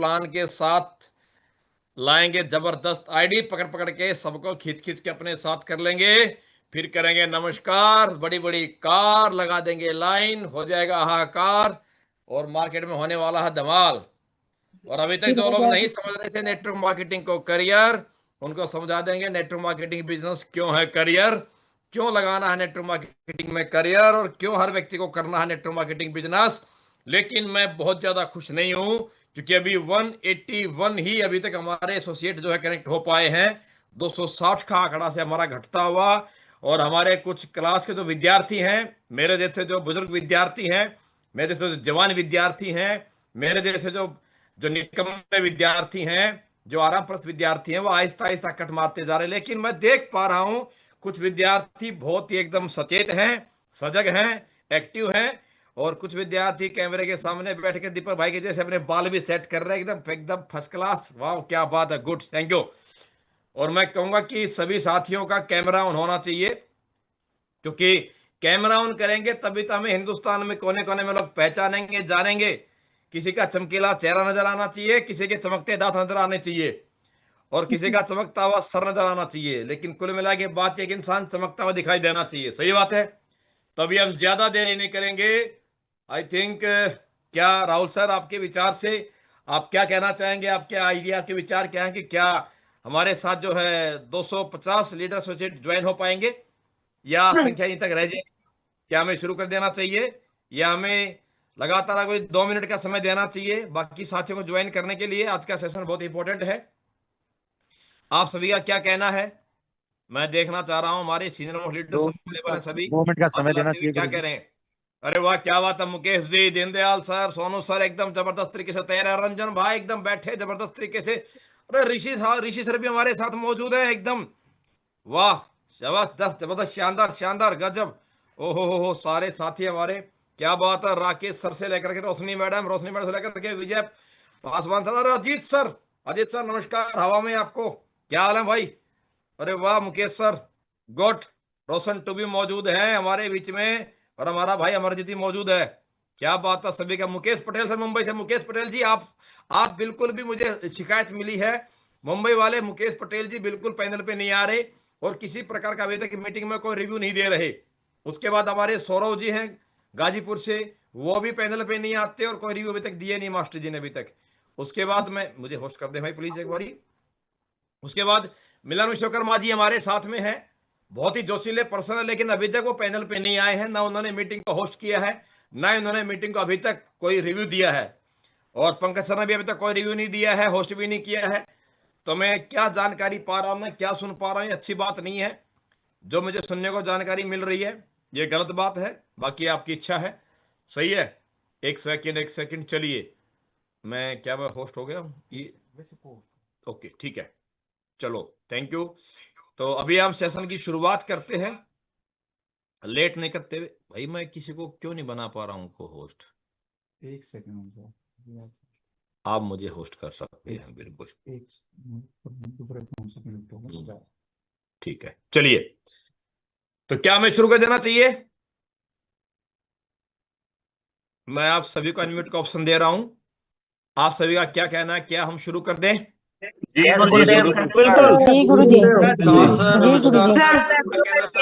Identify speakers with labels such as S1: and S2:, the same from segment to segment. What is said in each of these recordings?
S1: Plan के साथ लाएंगे, जबरदस्त आईडी पकड़ पकड़ के सबको खींच खींच के अपने साथ कर लेंगे, फिर करेंगे नमस्कार, बड़ी बड़ी कार लगा देंगे, लाइन हो जाएगा हाहाकार और मार्केट में होने वाला है धमाल। और अभी तक जो लोग नहीं समझ रहे थे नेटवर्क मार्केटिंग को करियर, उनको समझा देंगे नेटवर्क मार्केटिंग बिजनेस क्यों है करियर, क्यों लगाना है नेटवर्क मार्केटिंग में करियर और क्यों हर व्यक्ति को करना है नेटवर्क मार्केटिंग बिजनेस। लेकिन मैं बहुत ज्यादा खुश नहीं हूं क्योंकि अभी 181 ही अभी तक हमारे एसोसिएट जो है कनेक्ट हो पाए हैं, 260 का आंकड़ा से हमारा घटता हुआ। और हमारे कुछ क्लास के जो विद्यार्थी हैं, मेरे जैसे जो बुजुर्ग विद्यार्थी हैं, मेरे जैसे जो जवान विद्यार्थी हैं, मेरे जैसे जो जो निकम्मे विद्यार्थी हैं, जो आराम प्रस्त विद्यार्थी हैं, वो आहिस्ता आहिस्ता कट मारते जा रहे हैं। लेकिन मैं देख पा रहा हूं कुछ विद्यार्थी बहुत ही एकदम सचेत हैं, सजग हैं, एक्टिव हैं, और कुछ विद्यार्थी कैमरे के सामने बैठ के दीपक भाई के जैसे अपने बाल भी सेट कर रहे हैं, एकदम एकदम फर्स्ट क्लास। वाह क्या बात है, गुड, थैंक यू। और मैं कहूंगा कि सभी साथियों का कैमरा ऑन होना चाहिए, क्योंकि कैमरा ऑन करेंगे तभी तो हमें हिंदुस्तान में कोने कोने में लोग पहचानेंगे, जानेंगे। किसी का चमकीला चेहरा नजर आना चाहिए, किसी के चमकते दांत नजर आने चाहिए, और किसी का चमकता हुआ सर नजर आना चाहिए, लेकिन कुल मिला के बात एक इंसान चमकता हुआ दिखाई देना चाहिए। सही बात है। तो अभी हम ज्यादा देर नहीं करेंगे। आई थिंक क्या राहुल सर, आपके विचार से आप क्या कहना चाहेंगे, आपके आइडिया, आपके विचार क्या है कि क्या हमारे साथ जो है 250 लीडर एसोसिएट ज्वाइन हो पाएंगे या संख्या यहीं तक रह जाएगी? क्या हमें शुरू कर देना चाहिए या हमें लगातार कोई 2 मिनट का समय देना चाहिए बाकी साथियों को ज्वाइन करने के लिए? आज का सेशन बहुत इंपॉर्टेंट है, आप सभी का क्या कहना है? मैं देखना चाह रहा हूं हमारे सीनियर मोस्ट लीडर्स अवेलेबल है सभी,
S2: 2 मिनट का समय देना चाहिए।
S1: क्या कह रहे हैं? अरे वाह क्या बात है, मुकेश जी, दीनदयाल सर, सोनू सर एकदम जबरदस्त तरीके से तैयार है, रंजन भाई एकदम बैठे जबरदस्त तरीके से, अरे ऋषि सर भी हमारे साथ मौजूद है एकदम, वाह जबरदस्त जबरदस्त, शानदार शानदार, गजब। ओहो सारे साथी हमारे, क्या बात है। राकेश सर से लेकर के रोशनी मैडम से लेकर के विजय पासवान सर, अरे अजीत सर नमस्कार, हवा में आपको, क्या हाल है भाई? अरे वाह Mukesh sir, good. Roshan too भी मौजूद है हमारे बीच में, और हमारा भाई अमरजीत भी मौजूद है, क्या बात है सभी का। मुकेश पटेल सर मुंबई से, मुकेश पटेल जी आप बिल्कुल भी, मुझे शिकायत मिली है मुंबई वाले, मुकेश पटेल जी बिल्कुल पैनल पे नहीं आ रहे और किसी प्रकार का अभी तक मीटिंग में कोई रिव्यू नहीं दे रहे। उसके बाद हमारे सौरव जी हैं गाजीपुर से, वो भी पैनल पे नहीं आते और कोई रिव्यू अभी तक दिए नहीं मास्टर जी ने अभी तक। उसके बाद में मुझे होस्ट कर दे भाई प्लीज एक बारी। उसके बाद मिलन विश्वकर्मा जी हमारे साथ में है, बहुत ही जोशीले पर्सन है, लेकिन अभी तक वो पैनल पे नहीं आए हैं, ना उन्होंने मीटिंग को होस्ट किया है, ना उन्होंने मीटिंग को अभी तक कोई रिव्यू दिया है। और पंकज सर ने भी अभी तक कोई रिव्यू नहीं दिया है, होस्ट भी नहीं किया है। तो मैं क्या जानकारी पा रहा हूं, मैं क्या सुन पा रहा हूं, ये अच्छी बात नहीं है। जो मुझे सुनने को जानकारी मिल रही है ये गलत बात है, बाकी आपकी इच्छा है। सही है, एक सेकंड चलिए, मैं होस्ट हो गया ये? ओके ठीक है, चलो थैंक यू। तो अभी हम सेशन की शुरुआत करते हैं, लेट नहीं करते हुए। भाई मैं किसी को क्यों नहीं बना पा रहा हूँ को होस्ट?
S2: एक सेकंड,
S1: आप मुझे होस्ट कर सकते हैं बिल्कुल, ठीक है। चलिए, तो क्या मैं शुरू कर देना चाहिए? मैं आप सभी को अनम्यूट का ऑप्शन दे रहा हूं, आप सभी का क्या कहना है, क्या हम शुरू कर दें?
S3: जी गुरुजी।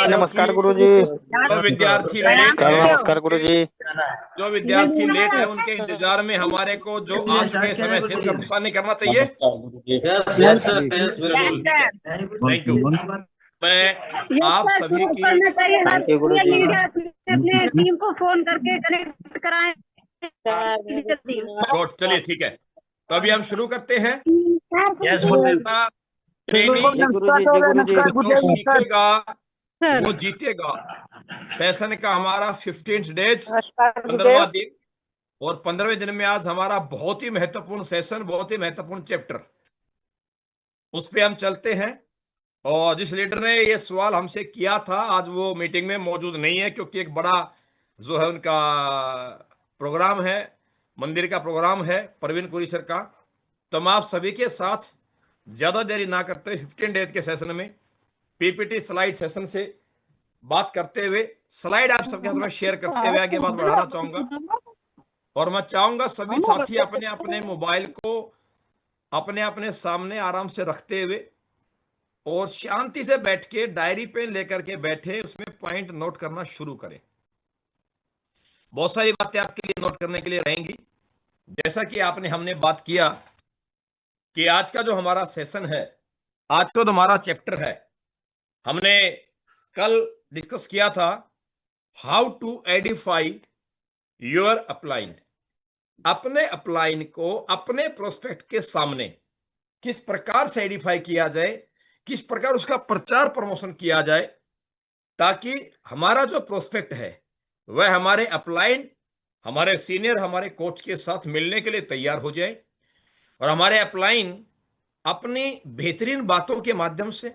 S1: नमस्कार गुरुजी। जो विद्यार्थी लेट है,
S3: नमस्कार गुरुजी।
S1: जो विद्यार्थी लेट है उनके इंतजार में हमारे को जो आ चुके समय से उनका गुस्सा नहीं करना चाहिए। Thank you. मैं आप सभी की
S4: अपने टीम को फोन करके कनेक्ट कराएं।
S1: चलिए ठीक है, तो अभी हम शुरू करते हैं। जो सीखेगा वो जीतेगा। सेशन का हमारा 15 डेज, 15वां दिन, और 15वें दिन में आज हमारा बहुत ही महत्वपूर्ण सेशन, बहुत ही महत्वपूर्ण चैप्टर, उस पे हम चलते हैं। और जिस लीडर ने ये सवाल हमसे किया था आज वो मीटिंग में मौजूद नहीं है, क्योंकि एक बड़ा जो है उनका प्रोग्राम है, मंदिर का प्रोग्राम है प्रवीण पुरी सर का। तो मैं आप सभी के साथ ज्यादा देरी ना करते 15 डेज के सेशन में पीपीटी स्लाइड सेशन से बात करते हुए, स्लाइड आप सबके साथ में शेयर करते हुए आगे बात बढ़ाना चाहूंगा। और मैं चाहूंगा सभी साथी अपने अपने मोबाइल को अपने अपने सामने आराम से रखते हुए और शांति से बैठ के डायरी पेन लेकर के बैठे, उसमें पॉइंट नोट करना शुरू करें। बहुत सारी बातें आपके लिए नोट करने के लिए रहेंगी। जैसा कि हमने बात किया कि आज का जो हमारा सेशन है, आज का जो हमारा चैप्टर है, हमने कल डिस्कस किया था how to edify your upline. अपने अपलाइन को अपने प्रोस्पेक्ट के सामने किस प्रकार से एडिफाई किया जाए, किस प्रकार उसका प्रचार प्रमोशन किया जाए, ताकि हमारा जो प्रोस्पेक्ट है वह हमारे अपलाइन, हमारे सीनियर, हमारे कोच के साथ मिलने के लिए तैयार हो जाए और हमारे अपलाइन अपनी बेहतरीन बातों के माध्यम से,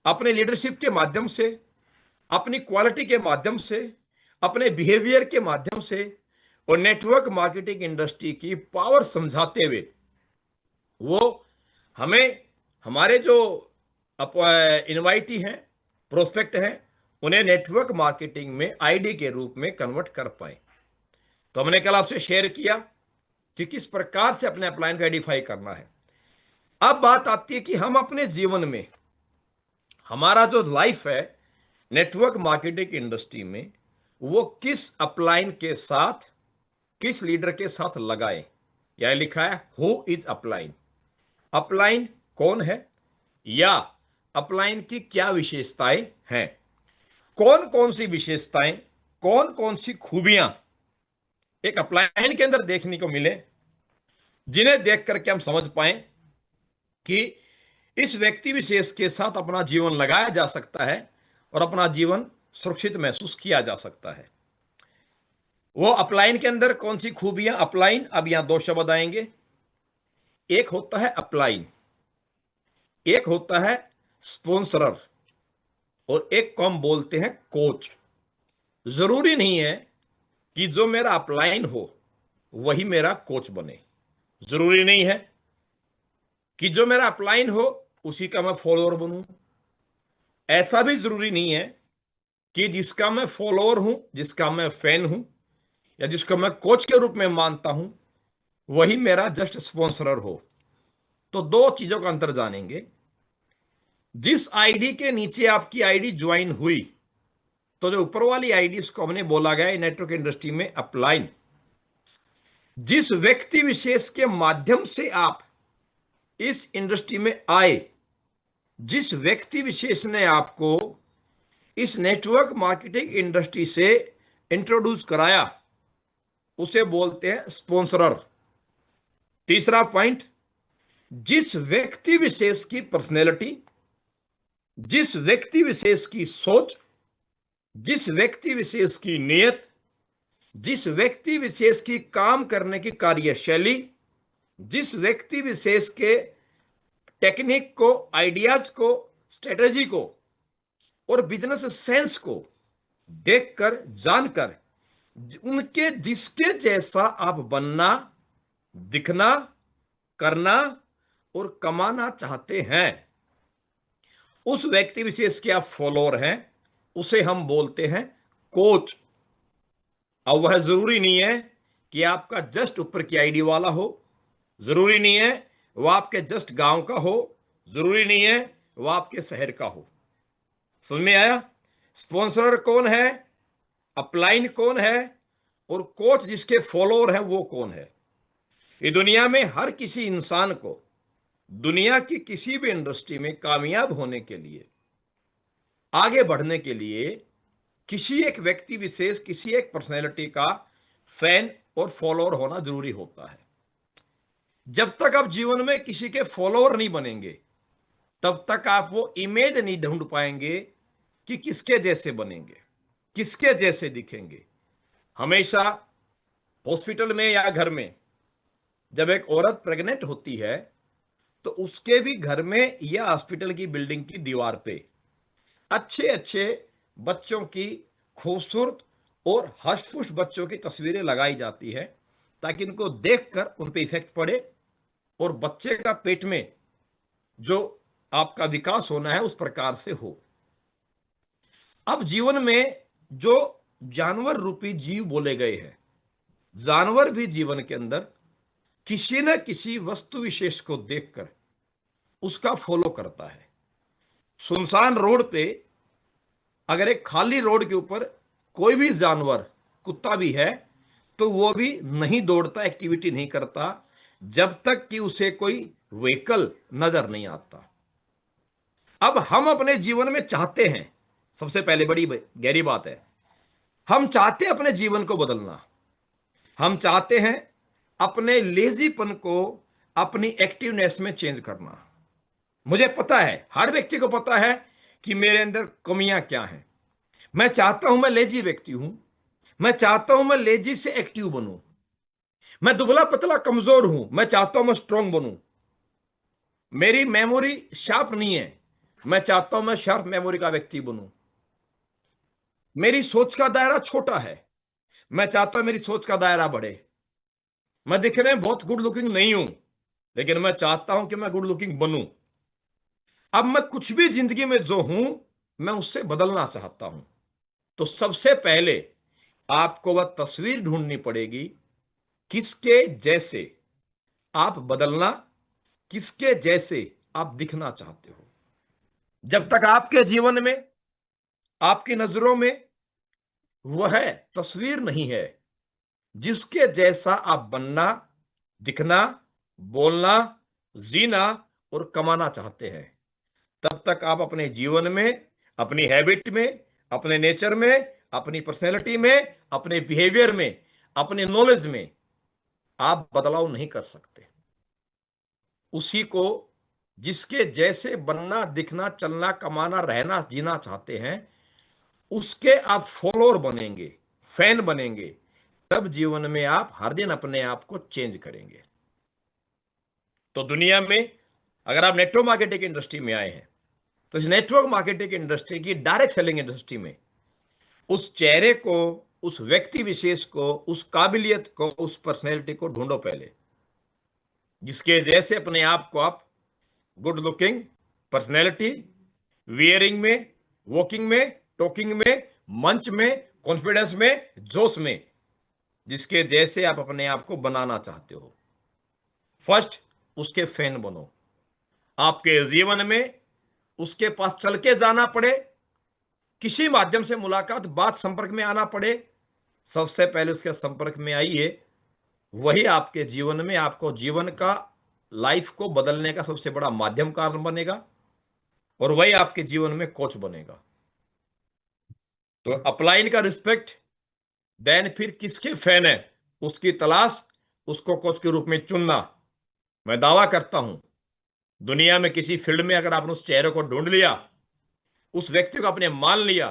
S1: अपने लीडरशिप के माध्यम से, अपनी क्वालिटी के माध्यम से, अपने बिहेवियर के माध्यम से और नेटवर्क मार्केटिंग इंडस्ट्री की पावर समझाते हुए वो हमें, हमारे जो इनवाइटी हैं, प्रोस्पेक्ट हैं, उन्हें नेटवर्क मार्केटिंग में आईडी के रूप में कन्वर्ट कर पाए। तो हमने कल आपसे शेयर किया कि किस प्रकार से अपने अपलाइन को आइडेंटिफाई करना है। अब बात आती है कि हम अपने जीवन में हमारा जो लाइफ है नेटवर्क मार्केटिंग इंडस्ट्री में, वो किस अपलाइन के साथ, किस लीडर के साथ लगाए। यह लिखा है हु इज अपलाइन, अपलाइन कौन है या अपलाइन की क्या विशेषताएं हैं, कौन कौन सी विशेषताएं, कौन कौन सी खूबियां एक अपलाइन के अंदर देखने को मिले, जिन्हें देख करके हम समझ पाए कि इस व्यक्ति विशेष के साथ अपना जीवन लगाया जा सकता है और अपना जीवन सुरक्षित महसूस किया जा सकता है। वो अपलाइन के अंदर कौन सी खूबियां, अपलाइन, अब यहां दो शब्द आएंगे। एक होता है अपलाइन, एक होता है स्पॉन्सरर और एक को हम बोलते हैं कोच। जरूरी नहीं है कि जो मेरा अपलाइन हो वही मेरा कोच बने, जरूरी नहीं है कि जो मेरा अपलाइन हो उसी का मैं फॉलोअर बनूं, ऐसा भी जरूरी नहीं है कि जिसका मैं फॉलोअर हूं, जिसका मैं फैन हूं या जिसको मैं कोच के रूप में मानता हूं वही मेरा जस्ट स्पॉन्सरर हो। तो दो चीजों का अंतर जानेंगे। जिस आईडी के नीचे आपकी आईडी ज्वाइन हुई, तो जो ऊपर वाली आईडी उसको हमने बोला गया नेटवर्क इंडस्ट्री में अपलाइन। जिस व्यक्ति विशेष के माध्यम से आप इस इंडस्ट्री में आए, जिस व्यक्ति विशेष ने आपको इस नेटवर्क मार्केटिंग इंडस्ट्री से इंट्रोड्यूस कराया, उसे बोलते हैं स्पॉन्सरर। तीसरा पॉइंट, जिस व्यक्ति विशेष की पर्सनैलिटी, जिस व्यक्ति विशेष की सोच, जिस व्यक्ति विशेष की नीयत, जिस व्यक्ति विशेष की काम करने की कार्यशैली, जिस व्यक्ति विशेष के टेक्निक को, आइडियाज को, स्ट्रेटेजी को और बिजनेस सेंस को देखकर, जानकर उनके, जिसके जैसा आप बनना, दिखना, करना और कमाना चाहते हैं, उस व्यक्ति विशेष के आप फॉलोअर हैं, उसे हम बोलते हैं कोच। अब वह जरूरी नहीं है कि आपका जस्ट ऊपर की आईडी वाला हो, जरूरी नहीं है वो आपके जस्ट गांव का हो, जरूरी नहीं है वो आपके शहर का हो। समझ में आया? स्पॉन्सरर कौन है, अपलाइन कौन है और कोच जिसके फॉलोअर हैं वो कौन है। ये दुनिया में हर किसी इंसान को दुनिया की किसी भी इंडस्ट्री में कामयाब होने के लिए, आगे बढ़ने के लिए किसी एक व्यक्ति विशेष, किसी एक पर्सनैलिटी का फैन और फॉलोअर होना जरूरी होता है। जब तक आप जीवन में किसी के फॉलोअर नहीं बनेंगे तब तक आप वो इमेज नहीं ढूंढ पाएंगे कि किसके जैसे बनेंगे, किसके जैसे दिखेंगे। हमेशा हॉस्पिटल में या घर में जब एक औरत प्रेग्नेंट होती है तो उसके भी घर में या हॉस्पिटल की बिल्डिंग की दीवार पे अच्छे अच्छे बच्चों की, खूबसूरत और हष्ट-पुष्ट बच्चों की तस्वीरें लगाई जाती है ताकि उनको देखकर उन पे इफेक्ट पड़े और बच्चे का पेट में जो आपका विकास होना है उस प्रकार से हो। अब जीवन में जो जानवर रूपी जीव बोले गए हैं, जानवर भी जीवन के अंदर किसी न किसी वस्तु विशेष को देखकर उसका फॉलो करता है। सुनसान रोड पे अगर एक खाली रोड के ऊपर कोई भी जानवर, कुत्ता भी है, तो वो भी नहीं दौड़ता, एक्टिविटी नहीं करता जब तक कि उसे कोई व्हीकल नजर नहीं आता। अब हम अपने जीवन में चाहते हैं, सबसे पहले बड़ी गहरी बात है, हम चाहते हैं अपने जीवन को बदलना। हम चाहते हैं अपने लेजीपन को अपनी एक्टिवनेस में चेंज करना। मुझे पता है, हर व्यक्ति को पता है कि मेरे अंदर कमियां क्या हैं। मैं चाहता हूं मैं लेजी व्यक्ति हूं, मैं चाहता हूं मैं लेजी से एक्टिव बनूं। मैं दुबला पतला कमजोर हूं, मैं चाहता हूं मैं स्ट्रांग बनूं। मेरी मेमोरी शार्प नहीं है, मैं चाहता हूं मैं शार्प मेमोरी का व्यक्ति बनूं। मेरी सोच का दायरा छोटा है, मैं चाहता हूं मेरी सोच का दायरा बढ़े। मैं दिखने में बहुत गुड लुकिंग नहीं हूं, लेकिन मैं चाहता हूं कि मैं गुड लुकिंग बनूं। अब मैं कुछ भी जिंदगी में जो हूं, मैं उससे बदलना चाहता हूं। तो सबसे पहले आपको वह तस्वीर ढूंढनी पड़ेगी, किसके जैसे आप बदलना, किसके जैसे आप दिखना चाहते हो। जब तक आपके जीवन में, आपकी नजरों में वह तस्वीर नहीं है जिसके जैसा आप बनना, दिखना, बोलना, जीना और कमाना चाहते हैं, तब तक आप अपने जीवन में, अपनी हैबिट में, अपने नेचर में, अपनी पर्सनैलिटी में, अपने बिहेवियर में, अपने नॉलेज में आप बदलाव नहीं कर सकते। उसी को जिसके जैसे बनना, दिखना, चलना, कमाना, रहना, जीना चाहते हैं, उसके आप फॉलोअर बनेंगे, फैन बनेंगे, तब जीवन में आप हर दिन अपने आप को चेंज करेंगे। तो दुनिया में अगर आप नेटवर्क मार्केटिंग इंडस्ट्री में आए हैं, तो इस नेटवर्क मार्केटिंग इंडस्ट्री की, डायरेक्ट सेलिंग इंडस्ट्री में, उस चेहरे को, उस व्यक्ति विशेष को, उस काबिलियत को, उस पर्सनैलिटी को ढूंढो पहले, जिसके जैसे अपने आप को आप गुड लुकिंग, पर्सनैलिटी, वियरिंग में, वॉकिंग में, टॉकिंग में, मंच में, कॉन्फिडेंस में, जोश में, जिसके जैसे आप अपने आप को बनाना चाहते हो। फर्स्ट उसके फैन बनो। आपके जीवन में उसके पास चल के जाना पड़े, किसी माध्यम से मुलाकात, बात, संपर्क में आना पड़े, सबसे पहले उसके संपर्क में आइए। वही आपके जीवन में आपको जीवन का, लाइफ को बदलने का सबसे बड़ा माध्यम कारण बनेगा, और वही आपके जीवन में कोच बनेगा। तो अपलाइन का रिस्पेक्ट, देन फिर किसके फैन है उसकी तलाश, उसको कोच के रूप में चुनना। मैं दावा करता हूं, दुनिया में किसी फील्ड में अगर आपने उस चेहरे को ढूंढ लिया, उस व्यक्ति को आपने मान लिया,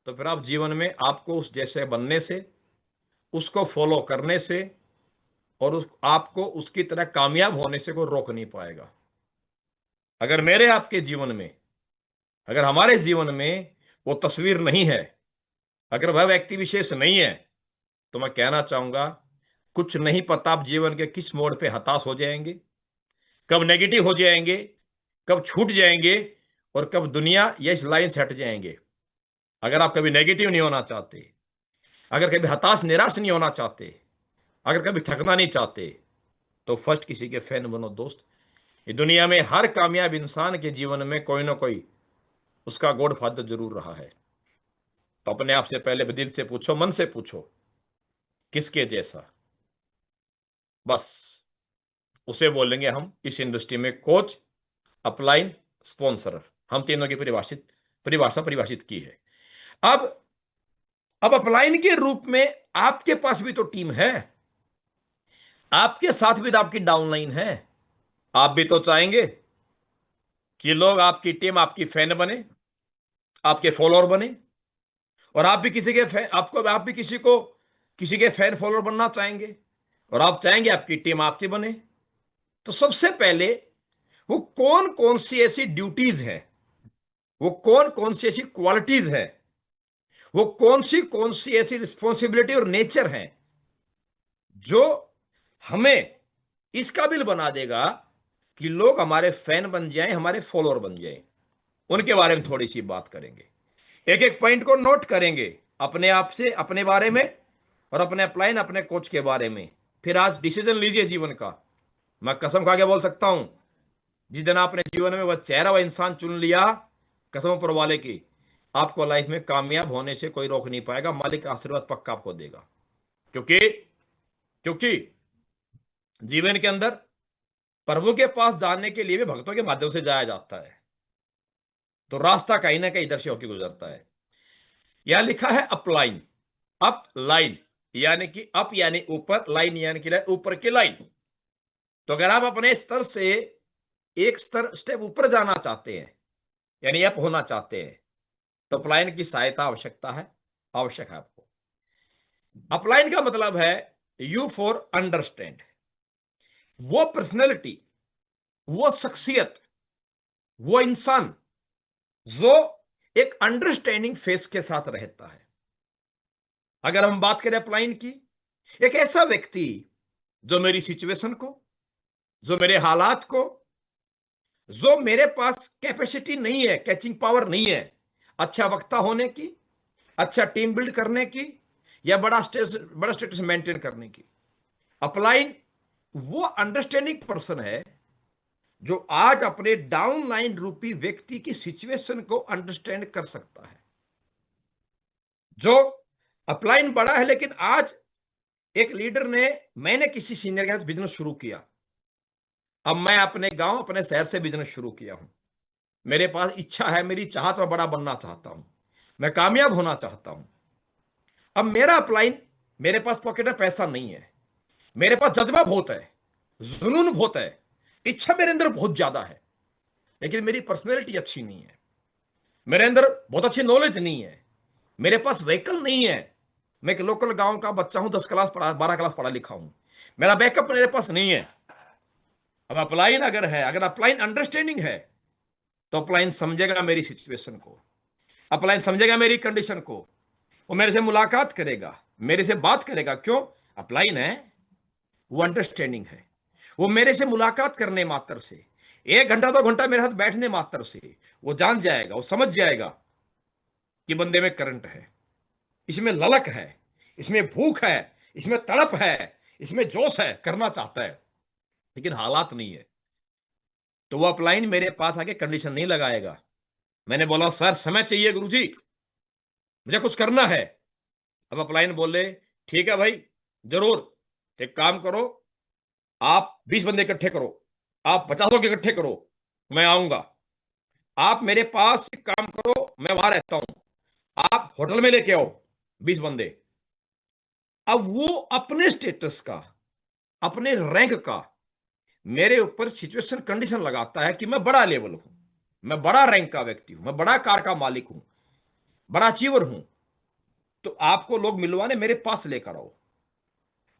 S1: तो फिर आप जीवन में आपको उस जैसे बनने से, उसको फॉलो करने से, और आपको उसकी तरह कामयाब होने से कोई रोक नहीं पाएगा। अगर मेरे आपके जीवन में, अगर हमारे जीवन में वो तस्वीर नहीं है, अगर वह व्यक्ति विशेष नहीं है, तो मैं कहना चाहूंगा, कुछ नहीं पता आप जीवन के किस मोड़ पे हताश हो जाएंगे, कब नेगेटिव हो जाएंगे, कब छूट जाएंगे, और कब दुनिया या इस लाइन से हट जाएंगे। अगर आप कभी नेगेटिव नहीं होना चाहते, अगर कभी हताश निराश नहीं होना चाहते, अगर कभी थकना नहीं चाहते, तो फर्स्ट किसी के फैन बनो दोस्त। ये दुनिया में हर कामयाब इंसान के जीवन में कोई ना कोई उसका गॉड फादर जरूर रहा है। तो अपने आप से पहले दिल से पूछो, मन से पूछो, किसके जैसा। बस उसे बोलेंगे हम इस इंडस्ट्री में कोच, अपलाइन, स्पॉन्सर। हम तीनों की परिभाषा परिभाषित की है। अब अपलाइन के रूप में आपके पास भी तो टीम है, आपके साथ भी तो आपकी डाउनलाइन है। आप भी तो चाहेंगे कि लोग आपकी टीम, आपकी फैन बने, आपके फॉलोअर बने, और आप भी किसी के आप भी किसी के फैन फॉलोअर बनना चाहेंगे, और आप चाहेंगे आपकी टीम आपकी बने। तो सबसे पहले वो कौन कौन सी ऐसी ड्यूटीज हैं, वो कौन कौन सी ऐसी क्वालिटीज हैं, वो कौन सी ऐसी रिस्पॉन्सिबिलिटी और नेचर हैं जो हमें इस काबिल बना देगा कि लोग हमारे फैन बन जाएं, हमारे फॉलोअर बन जाएं। उनके बारे में थोड़ी सी बात करेंगे, एक एक पॉइंट को नोट करेंगे अपने आप से, अपने बारे में, और अपने अपलाइन, अपने कोच के बारे में, फिर आज डिसीजन लीजिए जीवन का। मैं कसम खा के बोल सकता हूं, जिस दिन आपने जीवन में वह चेहरा, वह इंसान चुन लिया, कसम ऊपर वाले की, आपको लाइफ में कामयाब होने से कोई रोक नहीं पाएगा। मालिक का आशीर्वाद पक्का आपको देगा। क्योंकि क्योंकि जीवन के अंदर प्रभु के पास जाने के लिए भी भक्तों के माध्यम से जाया जाता है। तो रास्ता कहीं ना कहीं इधर से होकर गुजरता है। यह लिखा है अपलाइन, अप लाइन, यानी कि अप यानी ऊपर, लाइन यानी कि ऊपर की लाइन। तो अगर आप अपने स्तर से एक स्टेप ऊपर जाना चाहते हैं, यानी अप होना चाहते हैं, तो अपलाइन की सहायता आवश्यक है आपको। अपलाइन का मतलब है यू फॉर अंडरस्टैंड। वो पर्सनैलिटी, वो शख्सियत, वो इंसान जो एक अंडरस्टैंडिंग फेस के साथ रहता है। अगर हम बात करें अपलाइन की, एक ऐसा व्यक्ति जो मेरी सिचुएशन को, जो मेरे हालात को, जो मेरे पास कैपेसिटी नहीं है, कैचिंग पावर नहीं है अच्छा वक्ता होने की, अच्छा टीम बिल्ड करने की, या बड़ा स्टेटस मेंटेन करने की। अपलाइन वो अंडरस्टैंडिंग पर्सन है जो आज अपने डाउनलाइन रूपी व्यक्ति की सिचुएशन को अंडरस्टैंड कर सकता है। जो अपलाइन बड़ा है, लेकिन आज एक लीडर ने, मैंने किसी सीनियर के साथ बिजनेस शुरू किया, अब मैं अपने गांव, अपने शहर से बिजनेस शुरू किया हूं। मेरे पास इच्छा है, मेरी चाहत, मैं बड़ा बनना चाहता हूं, मैं कामयाब होना चाहता हूं। अब मेरा अपलाइन, मेरे पास पॉकेट में पैसा नहीं है, मेरे पास जज्बा बहुत है, जुनून बहुत है, इच्छा मेरे अंदर बहुत ज्यादा है, लेकिन मेरी पर्सनैलिटी अच्छी नहीं है, मेरे अंदर बहुत अच्छी नॉलेज नहीं है, मेरे पास व्हीकल नहीं है। मैं एक लोकल गांव का बच्चा हूं, 10 क्लास पढ़ा, 12 क्लास पढ़ा लिखा हूं, मेरा बैकअप मेरे पास नहीं है। अब अपलाइन अगर है, अगर अपलाइन अंडरस्टैंडिंग है, तो अपलाइन समझेगा मेरी सिचुएशन को, अपलाइन समझेगा मेरी कंडीशन को, वो मेरे से मुलाकात करेगा, मेरे से बात करेगा। क्यों? अपलाइन है, वो अंडरस्टैंडिंग है। वो मेरे से मुलाकात करने मात्र से, 1 घंटा 2 घंटा मेरे साथ बैठने मात्र से वो जान जाएगा, वो समझ जाएगा कि बंदे में करंट है, इसमें ललक है, इसमें भूख है, इसमें तड़प है, इसमें जोश है, करना चाहता है, लेकिन हालात नहीं है। तो वो अपलाइन मेरे पास आके कंडीशन नहीं लगाएगा। मैंने बोला सर समय चाहिए गुरुजी, मुझे कुछ करना है। अब अपलाइन बोले ठीक है भाई, जरूर, एक काम करो, आप 20 बंदे इकट्ठे करो, आप 50 लोग इकट्ठे करो, मैं आऊंगा। आप मेरे पास एक काम करो, मैं वहां रहता हूं, आप होटल में लेके आओ 20 बंदे। अब वो अपने स्टेटस का, अपने रैंक का मेरे ऊपर सिचुएशन कंडीशन लगाता है कि मैं बड़ा लेवल हूं, मैं बड़ा रैंक का व्यक्ति हूं, मैं बड़ा कार का मालिक हूं, बड़ा अचीवर हूं, तो आपको लोग मिलवाने मेरे पास लेकर आओ।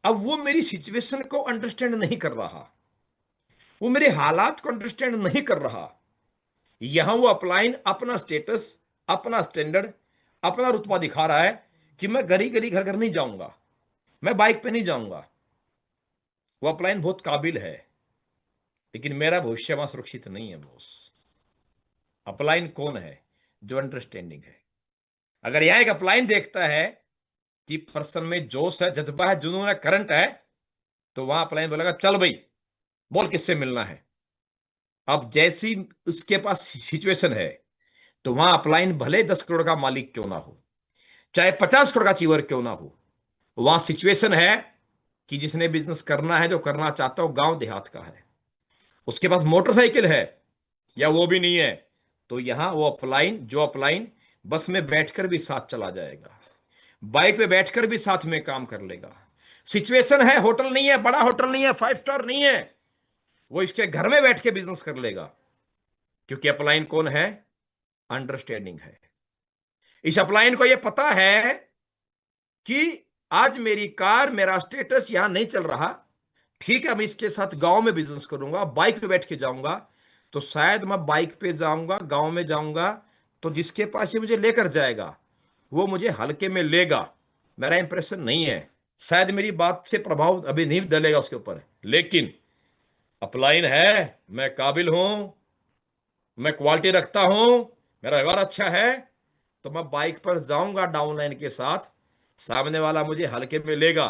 S1: अब वो मेरी सिचुएशन को अंडरस्टैंड नहीं कर रहा, वो मेरे हालात को अंडरस्टैंड नहीं कर रहा। यहां वो अपलाइन अपना स्टेटस, अपना स्टैंडर्ड, अपना रुतबा दिखा रहा है कि मैं गली गली घर घर नहीं जाऊंगा, मैं बाइक पे नहीं जाऊंगा। वो अपलाइन बहुत काबिल है, लेकिन मेरा भविष्य वहां सुरक्षित नहीं है बॉस। अपलाइन कौन है? जो अंडरस्टैंडिंग है। अगर यहां एक अपलाइन देखता है कि पर्सन में जोश है, जज्बा है, जुनून है, करंट है, तो वहां अपलाइन बोलेगा चल भाई बोल किससे मिलना है। अब जैसी उसके पास सिचुएशन है, तो वहां अपलाइन भले 10 करोड़ का मालिक क्यों ना हो, चाहे 50 करोड़ का चीवर क्यों ना हो, वहां सिचुएशन है कि जिसने बिजनेस करना है, जो करना चाहता हो, गांव देहात का है, उसके पास मोटरसाइकिल है या वो भी नहीं है, तो यहां वो अपलाइन, जो अपलाइन बस में बैठकर भी साथ चला जाएगा, बाइक पे बैठकर भी साथ में काम कर लेगा। सिचुएशन है, होटल नहीं है, बड़ा होटल नहीं है, 5 स्टार नहीं है, वो इसके घर में बैठ के बिजनेस कर लेगा। क्योंकि अपलाइन कौन है? अंडरस्टैंडिंग है। इस अपलाइन को यह पता है कि आज मेरी कार, मेरा स्टेटस यहां नहीं चल रहा, ठीक है, मैं इसके साथ गांव में बिजनेस करूंगा, बाइक पे बैठ के जाऊंगा, तो शायद मैं बाइक पे जाऊंगा, गांव में जाऊंगा, तो जिसके पास ये मुझे लेकर जाएगा वो मुझे हल्के में लेगा, मेरा इंप्रेशन नहीं है, शायद मेरी बात से प्रभाव अभी नहीं डलेगा उसके ऊपर। लेकिन अपलाइन है, मैं काबिल हूं, मैं क्वालिटी रखता हूं, मेरा व्यवहार अच्छा है, तो मैं बाइक पर जाऊंगा डाउनलाइन के साथ, सामने वाला मुझे हल्के में लेगा,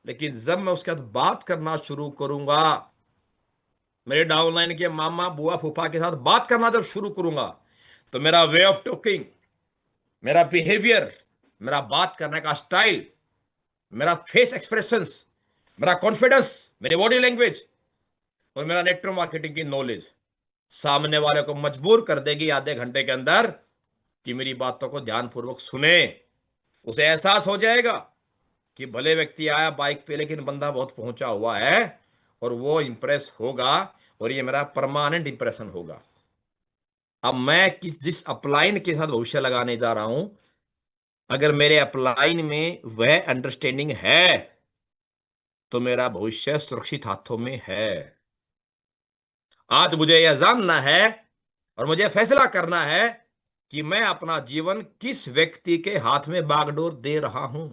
S1: लेकिन जब मैं उसके साथ बात करना शुरू करूंगा, मेरे डाउनलाइन के मामा बुआ फूफा के साथ बात करना जब शुरू करूंगा, तो मेरा वे ऑफ टॉकिंग, मेरा बिहेवियर, मेरा बात करने का स्टाइल, मेरा फेस एक्सप्रेशंस, मेरा कॉन्फिडेंस, मेरी बॉडी लैंग्वेज और मेरा नेटवर्क मार्केटिंग की नॉलेज सामने वाले को मजबूर कर देगी आधे घंटे के अंदर कि मेरी बातों को ध्यानपूर्वक सुने। उसे एहसास हो जाएगा कि भले व्यक्ति आया बाइक पे, लेकिन बंदा बहुत पहुंचा हुआ है, और वो इंप्रेस होगा, और ये मेरा परमानेंट इंप्रेशन होगा। अब मैं जिस अपलाइन के साथ भविष्य लगाने जा रहा हूं, अगर मेरे अपलाइन में वह अंडरस्टैंडिंग है, तो मेरा भविष्य सुरक्षित हाथों में है। आज मुझे यह जानना है और मुझे फैसला करना है कि मैं अपना जीवन किस व्यक्ति के हाथ में बागडोर दे रहा हूं।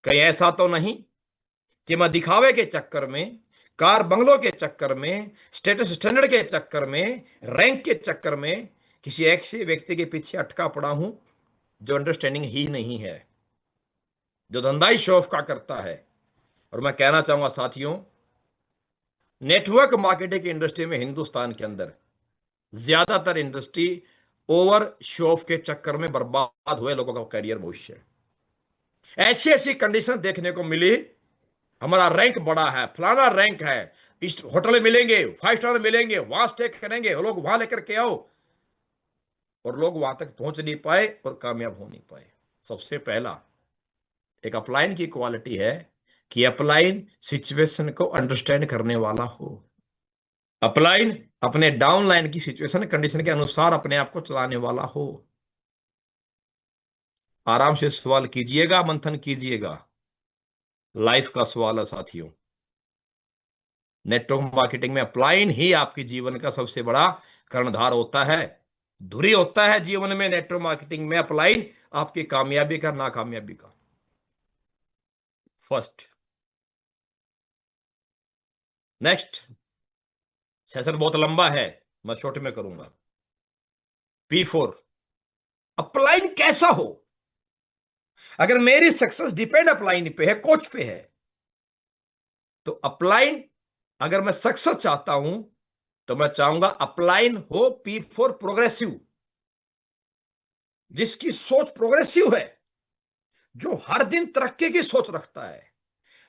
S1: कहीं ऐसा तो नहीं कि मैं दिखावे के चक्कर में, कार बंगलों के चक्कर में, स्टेटस स्टैंडर्ड के चक्कर में, रैंक के चक्कर में किसी ऐसे व्यक्ति के पीछे अटका पड़ा हूं जो अंडरस्टैंडिंग ही नहीं है, जो धंधा शो ऑफ का करता है। और मैं कहना चाहूंगा साथियों, नेटवर्क मार्केटिंग की इंडस्ट्री में हिंदुस्तान के अंदर ज्यादातर इंडस्ट्री ओवर शो ऑफ के चक्कर में बर्बाद हुए लोगों का करियर भविष्य। ऐसी ऐसी कंडीशन देखने को मिली, हमारा रैंक बड़ा है, फलाना रैंक है, इस होटल में मिलेंगे, 5 स्टार मिलेंगे, वहां स्टे करेंगे, लोग वहां लेकर के आओ, और लोग वहां तक पहुंच नहीं पाए और कामयाब हो नहीं पाए। सबसे पहला एक अपलाइन की क्वालिटी है कि अपलाइन सिचुएशन को अंडरस्टैंड करने वाला हो। अपलाइन अपने डाउनलाइन की सिचुएशन कंडीशन के अनुसार अपने आप को चलाने वाला हो। आराम से सवाल कीजिएगा, मंथन कीजिएगा। लाइफ का सवाल है साथियों। नेटवर्क मार्केटिंग में अपलाइन ही आपके जीवन का सबसे बड़ा कर्णधार होता है, धुरी होता है जीवन में। नेटवर्क मार्केटिंग में अपलाइन आपकी कामयाबी का, नाकामयाबी का। फर्स्ट, नेक्स्ट सेशन बहुत लंबा है, मैं शॉर्ट में करूंगा। P4, अपलाइन कैसा हो। अगर मेरी सक्सेस डिपेंड अपलाइन पे है, कोच पे है, तो अपलाइन, अगर मैं सक्सेस चाहता हूं तो मैं चाहूंगा अपलाइन हो P4 प्रोग्रेसिव, जिसकी सोच प्रोग्रेसिव है, जो हर दिन तरक्की की सोच रखता है,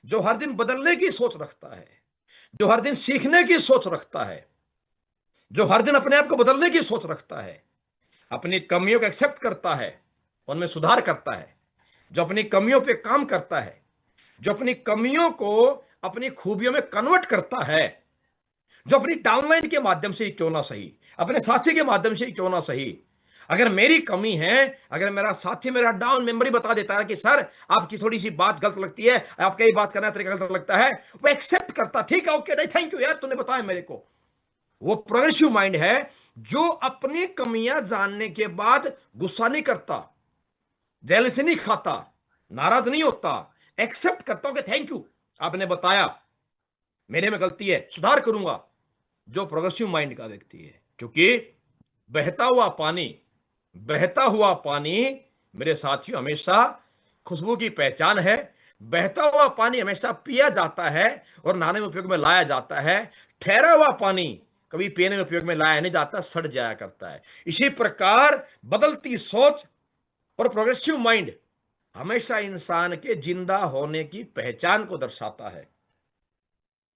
S1: जो हर दिन बदलने की सोच रखता है, जो हर दिन सीखने की सोच रखता है, जो हर दिन अपने आप को बदलने की सोच रखता है, अपनी कमियों को एक्सेप्ट करता है, उनमें सुधार करता है, जो अपनी कमियों पे काम करता है, जो अपनी कमियों को अपनी खूबियों में कन्वर्ट करता है, जो अपनी डाउनलाइन के माध्यम से ही क्यों ना सही, अपने साथी के माध्यम से ही क्यों ना सही, अगर मेरी कमी है, अगर मेरा साथी मेरा डाउन मेमोरी बता देता है कि सर आपकी थोड़ी सी बात गलत लगती है, आपका ये बात करना तरीका गलत लगता है, वो एक्सेप्ट करता, ठीक है, ओके, थैंक यू यार तूने बताया मेरे को। वो प्रोग्रेसिव माइंड है, जो अपनी कमियां जानने के बाद गुस्सा नहीं करता, जेलसी नहीं खाता, नाराज नहीं होता, एक्सेप्ट करता हूं कि थैंक यू, आपने बताया, मेरे में गलती है, सुधार करूंगा। जो प्रोग्रेसिव माइंड का व्यक्ति है, क्योंकि बहता हुआ पानी, बहता हुआ पानी मेरे साथियों हमेशा खुशबू की पहचान है। बहता हुआ पानी हमेशा पिया जाता है और नहाने में उपयोग में लाया जाता है। ठहरा हुआ पानी कभी पीने में उपयोग में लाया नहीं जाता, सड़ जाया करता है। इसी प्रकार बदलती सोच और प्रोग्रेसिव माइंड हमेशा इंसान के जिंदा होने की पहचान को दर्शाता है।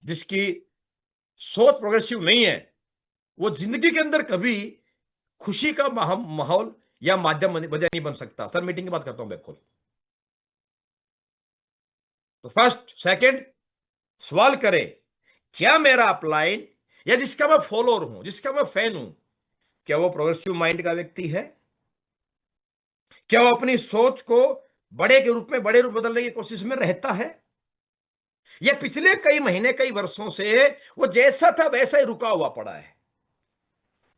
S1: जिसकी सोच प्रोग्रेसिव नहीं है, वो जिंदगी के अंदर कभी खुशी का माहौल या माध्यम वजह नहीं बन सकता। सर मीटिंग की बात करता हूं बिल्कुल। तो फर्स्ट सेकंड सवाल करें, क्या मेरा अपलाइन या जिसका मैं फॉलोअर हूं, जिसका मैं फैन हूं, क्या वो प्रोग्रेसिव माइंड का व्यक्ति है? क्या वो अपनी सोच को बड़े के रूप में, बड़े रूप बदलने की कोशिश में रहता है, या पिछले कई महीने कई वर्षों से वो जैसा था वैसा ही रुका हुआ पड़ा है?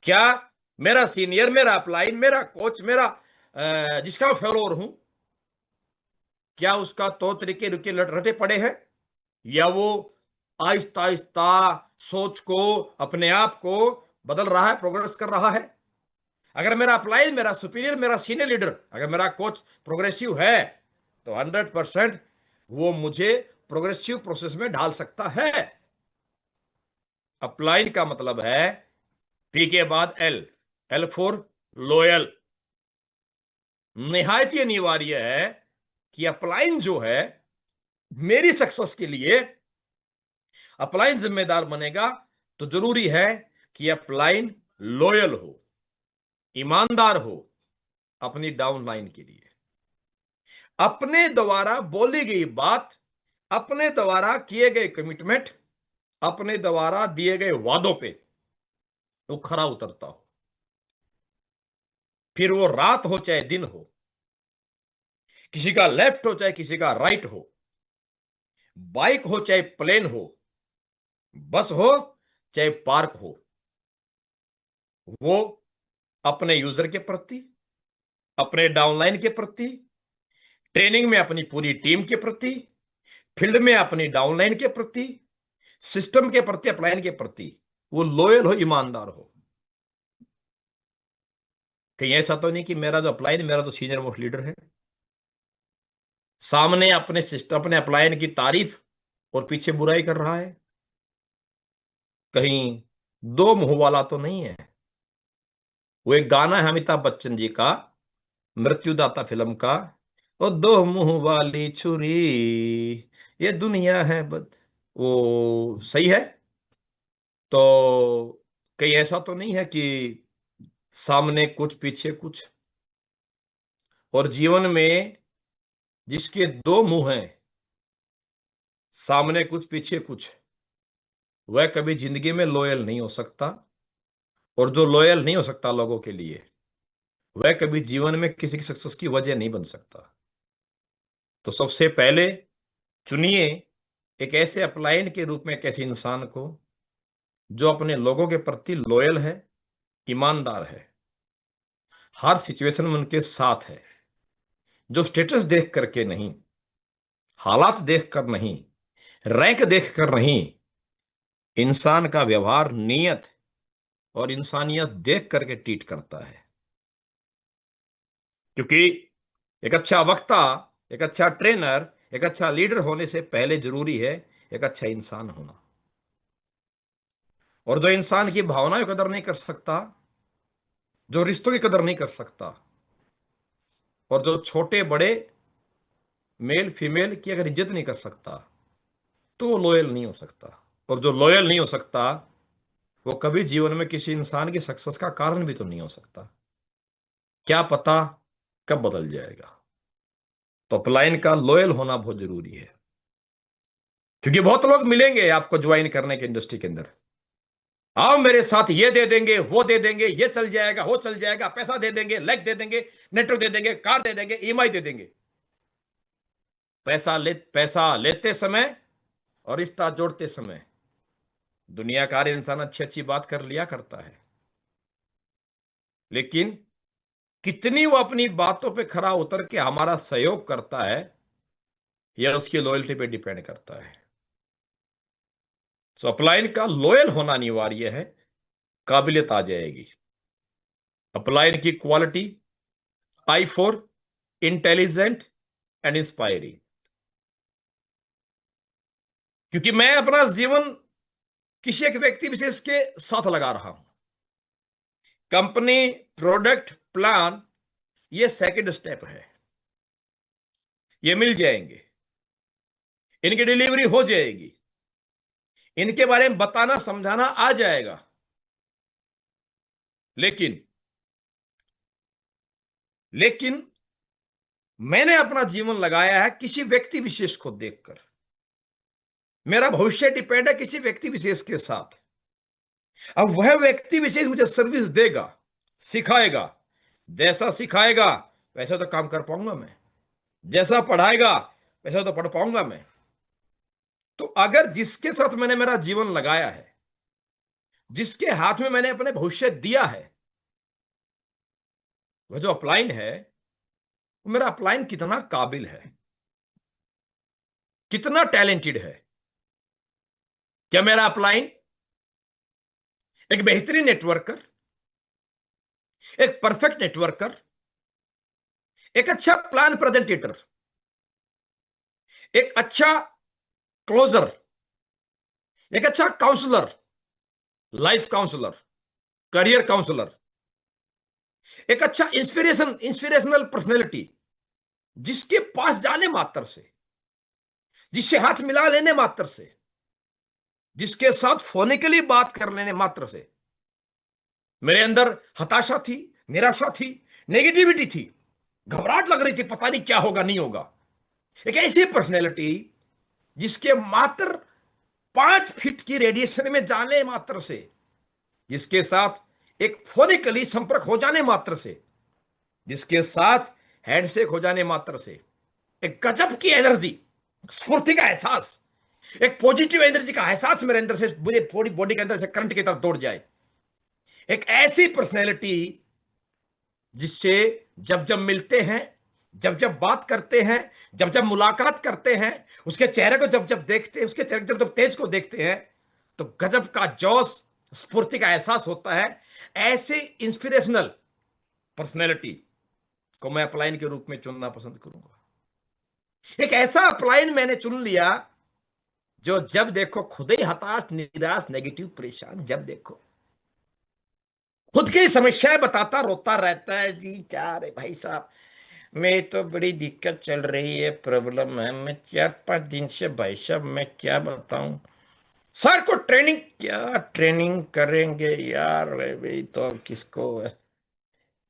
S1: क्या मेरा सीनियर, मेरा अपलाइन, मेरा कोच, मेरा जिसका मैं फॉलोअर हूं, क्या उसका तौर तरीके रुके रटे पड़े हैं, या वो आहिस्ता आहिस्ता सोच को, अपने आप को बदल रहा है, प्रोग्रेस कर रहा है? अगर मेरा अपलाइन, मेरा सुपीरियर, मेरा सीनियर लीडर, अगर मेरा कोच प्रोग्रेसिव है, तो 100% वो मुझे प्रोग्रेसिव प्रोसेस में ढाल सकता है। अपलाइन का मतलब है पी के बाद एल, एल फॉर लॉयल। निहायत ही अनिवार्य है कि अपलाइन जो है मेरी सक्सेस के लिए अपलाइन जिम्मेदार बनेगा, तो जरूरी है कि अपलाइन लॉयल हो, ईमानदार हो अपनी डाउनलाइन के लिए। अपने द्वारा बोली गई बात, अपने द्वारा किए गए कमिटमेंट, अपने द्वारा दिए गए वादों पे वो खरा उतरता हो, फिर वो रात हो चाहे दिन हो, किसी का लेफ्ट हो चाहे किसी का राइट हो, बाइक हो चाहे प्लेन हो, बस हो चाहे पार्क हो, वो अपने यूजर के प्रति, अपने डाउनलाइन के प्रति, ट्रेनिंग में अपनी पूरी टीम के प्रति, फील्ड में अपनी डाउनलाइन के प्रति, सिस्टम के प्रति, अपलाइन के प्रति वो लॉयल हो, ईमानदार हो। कहीं ऐसा तो नहीं कि मेरा जो अपलाइन, मेरा तो सीनियर मोस्ट लीडर है, सामने अपने सिस्टम, अपने अपलाइन की तारीफ और पीछे बुराई कर रहा है। कहीं दो मुंह वाला तो नहीं है। वो एक गाना है अमिताभ बच्चन जी का, मृत्युदाता फिल्म का, वो दो मुंह वाली छुरी ये दुनिया है वो सही है। तो कहीं ऐसा तो नहीं है कि सामने कुछ पीछे कुछ। और जीवन में जिसके दो मुंह हैं, सामने कुछ पीछे कुछ, वह कभी जिंदगी में लॉयल नहीं हो सकता। और जो लॉयल नहीं हो सकता लोगों के लिए, वह कभी जीवन में किसी की सक्सेस की वजह नहीं बन सकता। तो सबसे पहले चुनिए एक ऐसे अपलाइन के रूप में एक ऐसे इंसान को जो अपने लोगों के प्रति लॉयल है, ईमानदार है, हर सिचुएशन में उनके साथ है, जो स्टेटस देख करके नहीं, हालात देख कर नहीं, रैंक देख कर नहीं, इंसान का व्यवहार नियत और इंसानियत देख करके ट्रीट करता है। क्योंकि एक अच्छा वक्ता, एक अच्छा ट्रेनर, एक अच्छा लीडर होने से पहले जरूरी है एक अच्छा इंसान होना। और जो इंसान की भावनाओं की कदर नहीं कर सकता, जो रिश्तों की कदर नहीं कर सकता, और जो छोटे बड़े मेल फीमेल की अगर इज्जत नहीं कर सकता, तो वो लॉयल नहीं हो सकता। और जो लॉयल नहीं हो सकता, वो कभी जीवन में किसी इंसान की सक्सेस का कारण भी तो नहीं हो सकता। क्या पता कब बदल जाएगा। तो अपलाइन का लॉयल होना बहुत जरूरी है। क्योंकि बहुत लोग मिलेंगे आपको ज्वाइन करने के इंडस्ट्री के अंदर, आओ मेरे साथ, ये दे देंगे, वो दे देंगे, ये चल जाएगा, वो चल जाएगा, पैसा दे देंगे, लाइक दे देंगे, नेटवर्क दे देंगे, कार दे देंगे, ईएमआई दे देंगे। पैसा लेते समय और रिश्ता जोड़ते समय दुनिया का हर इंसान अच्छी अच्छी बात कर लिया करता है, लेकिन कितनी वो अपनी बातों पे खरा उतर के हमारा सहयोग करता है, यह उसकी लॉयल्टी पे डिपेंड करता है। सो अपलाइन का लॉयल होना अनिवार्य है, काबिलियत आ जाएगी। अपलाइन की quality I for intelligent and inspiring. क्योंकि मैं अपना जीवन किसी एक व्यक्ति विशेष के साथ लगा रहा हूं। कंपनी, प्रोडक्ट, प्लान ये सेकंड स्टेप है, ये मिल जाएंगे, इनकी डिलीवरी हो जाएगी, इनके बारे में बताना समझाना आ जाएगा। लेकिन मैंने अपना जीवन लगाया है किसी व्यक्ति विशेष को देखकर। मेरा भविष्य डिपेंड है किसी व्यक्ति विशेष के साथ। अब वह व्यक्ति विशेष मुझे सर्विस देगा, सिखाएगा। जैसा सिखाएगा वैसा तो काम कर पाऊंगा मैं, जैसा पढ़ाएगा वैसा तो पढ़ पाऊंगा मैं। तो अगर जिसके साथ मैंने मेरा जीवन लगाया है, जिसके हाथ में मैंने अपने भविष्य दिया है, वह जो अपलाइन है, वो मेरा अपलाइन कितना काबिल है, कितना टैलेंटेड है। क्या मेरा अपलाइन एक बेहतरीन नेटवर्कर, एक परफेक्ट नेटवर्कर, एक अच्छा प्लान प्रेजेंटेटर, एक अच्छा क्लोजर, एक अच्छा counsellor, life counsellor, career counsellor, एक अच्छा इंस्पिरेशनल पर्सनैलिटी, जिसके पास जाने मात्र से, जिससे हाथ मिला लेने मात्र से, जिसके साथ फोनिकली बात कर लेने मात्र से मेरे अंदर हताशा थी, निराशा थी, नेगेटिविटी थी, घबराहट लग रही थी, पता नहीं क्या होगा नहीं होगा। एक ऐसी पर्सनैलिटी जिसके मात्र 5 फीट की रेडिएशन में जाने मात्र से, जिसके साथ एक फोनिकली संपर्क हो जाने मात्र से, जिसके साथ हैंडशेक हो जाने मात्र से एक गजब की एनर्जी, स्फूर्ति का एहसास, एक पॉजिटिव एनर्जी का एहसास मेरे अंदर से, मुझे पूरी बॉडी के अंदर से करंट की तरफ दौड़ जाए। एक ऐसी पर्सनैलिटी जिससे जब जब मिलते हैं, जब जब बात करते हैं, जब जब मुलाकात करते हैं, उसके चेहरे को जब जब देखते हैं, उसके चेहरे जब जब तेज को देखते हैं, तो गजब का जोश, स्फूर्ति का एहसास होता है। ऐसे इंस्पिरेशनल पर्सनैलिटी को मैं अपलाइन के रूप में चुनना पसंद करूंगा। एक ऐसा अपलाइन मैंने चुन लिया जो जब देखो खुद ही हताश, निराश, नेगेटिव, परेशान, जब देखो खुद की समस्याएं बताता रोता रहता है। जी क्या रे भाई साहब, मैं तो बड़ी दिक्कत चल रही है, प्रॉब्लम है, मैं 4-5 दिन से भाई साहब मैं क्या बताऊं सर को। ट्रेनिंग क्या ट्रेनिंग करेंगे यार, भाई तो अब किसको,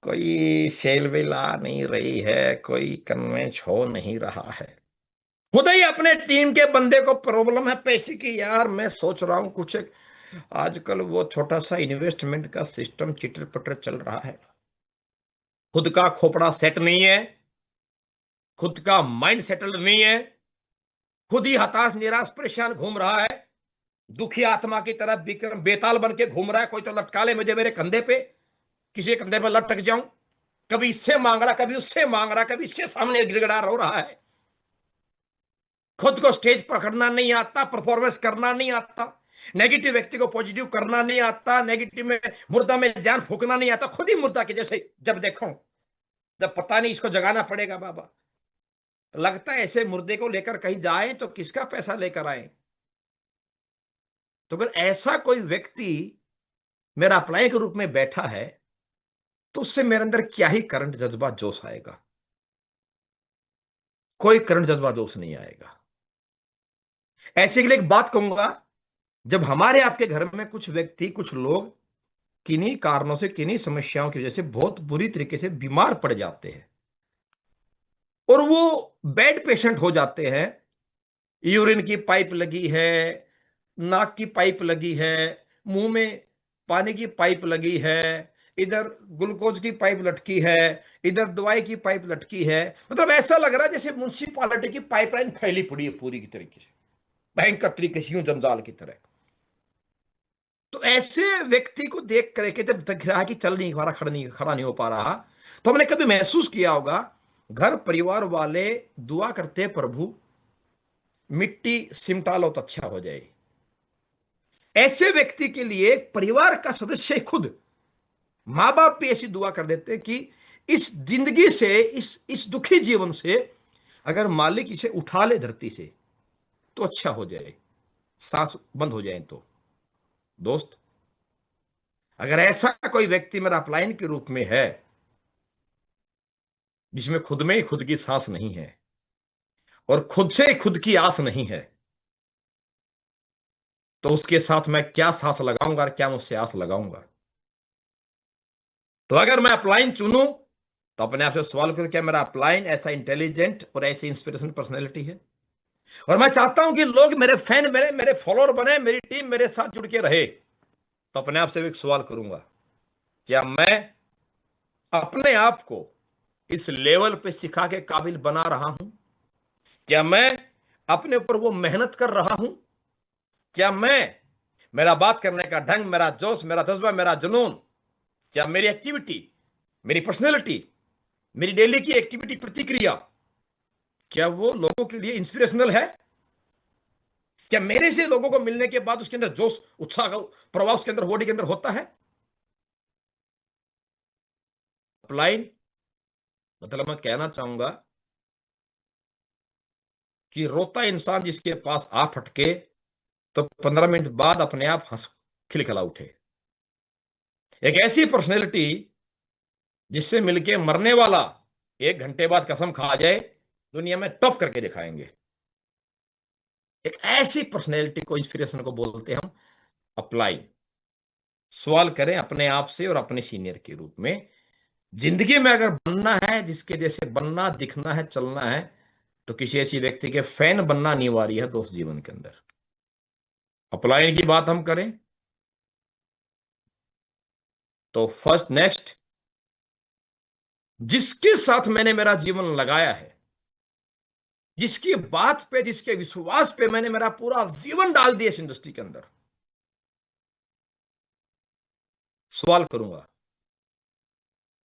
S1: कोई सेल वेल आ नहीं रही है, कोई कन्वेंस हो नहीं रहा है। खुद ही अपने टीम के बंदे को प्रॉब्लम है पैसे की, यार मैं सोच रहा हूं कुछ आजकल वो छोटा सा इन्वेस्टमेंट का सिस्टम चिटर पटर चल रहा है। खुद का खोपड़ा सेट नहीं है, खुद का माइंड सेटल्ड नहीं है, खुद ही हताश, निराश, परेशान घूम रहा है, दुखी आत्मा की तरह बेताल बन के घूम रहा है। कोई तो लटका ले मुझे मेरे कंधे पे, किसी कंधे पे लटक जाऊं, कभी इससे मांग रहा, कभी उससे मांग रहा, कभी इसके सामने गिड़गिड़ा रो रहा है। खुद को स्टेज पकड़ना नहीं आता, परफॉर्मेंस करना नहीं आता, नेगेटिव व्यक्ति को पॉजिटिव करना नहीं आता, नेगेटिव में मुर्दा में जान फूकना नहीं आता, खुद ही मुर्दा के जैसे जब देखो, जब पता नहीं इसको जगाना पड़ेगा बाबा, लगता है ऐसे मुर्दे को लेकर कहीं जाए तो किसका पैसा लेकर आए। तो अगर ऐसा कोई व्यक्ति मेरा अप्लाई के रूप में बैठा है तो उससे मेरे अंदर क्या ही करंट जज्बा जोश आएगा, कोई करंट जज्बा जोश नहीं आएगा। ऐसे के लिए एक बात कहूंगा, जब हमारे आपके घर में कुछ व्यक्ति, कुछ लोग किन्हीं कारणों से, किन्हीं समस्याओं की वजह से बहुत बुरी तरीके से बीमार पड़ जाते हैं और वो बेड पेशेंट हो जाते हैं, यूरिन की पाइप लगी है, नाक की पाइप लगी है, मुंह में पानी की पाइप लगी है, इधर ग्लूकोज की पाइप लटकी है, इधर दवाई की पाइप लटकी है, मतलब ऐसा लग रहा है जैसे म्युनिसिपालिटी की पाइपलाइन फैली पड़ी है पूरी की तरीके से, भयंकर तरीके से, यूं जंजाल की तरह। तो ऐसे व्यक्ति को देख करके जब दिख रहा है कि चल नहीं पा रहा, खड़ा नहीं हो पा रहा, तो हमने कभी महसूस किया होगा, घर परिवार वाले दुआ करते हैं प्रभु मिट्टी सिमटा लो तो अच्छा हो जाए। ऐसे व्यक्ति के लिए परिवार का सदस्य खुद, मां बाप भी ऐसी दुआ कर देते हैं कि इस जिंदगी से, इस दुखी जीवन से अगर मालिक इसे उठा ले धरती से तो अच्छा हो जाए, सांस बंद हो जाए। तो दोस्त, अगर ऐसा कोई व्यक्ति मेरा अपलाइन के रूप में है जिसमें खुद में ही खुद की सांस नहीं है और खुद से खुद की आस नहीं है, तो उसके साथ मैं क्या सांस लगाऊंगा और क्या मुझसे आस लगाऊंगा। तो अगर मैं अपलाइन चुनूं तो अपने आप से सवाल करो, क्या मेरा अपलाइन ऐसा इंटेलिजेंट और ऐसी इंस्पिरेशन पर्सनैलिटी है? और मैं चाहता हूं कि लोग मेरे फैन, मेरे मेरे फॉलोअर बने, मेरी टीम मेरे साथ जुड़ के रहे। तो अपने आप से एक सवाल करूंगा, क्या मैं अपने आप को इस लेवल पे सिखा के काबिल बना रहा हूं? क्या मैं अपने ऊपर वो मेहनत कर रहा हूं? क्या मैं, मेरा बात करने का ढंग, मेरा जोश, मेरा जज्बा, मेरा जुनून, क्या मेरी एक्टिविटी, मेरी पर्सनैलिटी, मेरी डेली की एक्टिविटी, प्रतिक्रिया, क्या वो लोगों के लिए इंस्पिरेशनल है? क्या मेरे से लोगों को मिलने के बाद उसके अंदर जोश, उत्साह का प्रभाव उसके अंदर, बॉडी के अंदर होता है? अपलाइन मतलब मैं कहना चाहूंगा कि रोता इंसान जिसके पास आ फटके तो 15 मिनट बाद अपने आप हंस खिलखिला उठे। एक ऐसी पर्सनैलिटी जिससे मिलके मरने वाला 1 घंटे बाद कसम खा जाए दुनिया में टॉप करके दिखाएंगे। एक ऐसी पर्सनैलिटी को, इंस्पिरेशन को बोलते हैं हम अपलाइन। सवाल करें अपने आप से और अपने सीनियर के रूप में, जिंदगी में अगर बनना है, जिसके जैसे बनना, दिखना है, चलना है, तो किसी ऐसी व्यक्ति के फैन बनना अनिवार्य है दोस्त जीवन के अंदर। अपलाइन की बात हम करें तो फर्स्ट नेक्स्ट, जिसके साथ मैंने मेरा जीवन लगाया है, जिसकी बात पे, जिसके विश्वास पे मैंने मेरा पूरा जीवन डाल दिया इस इंडस्ट्री के अंदर, सवाल करूंगा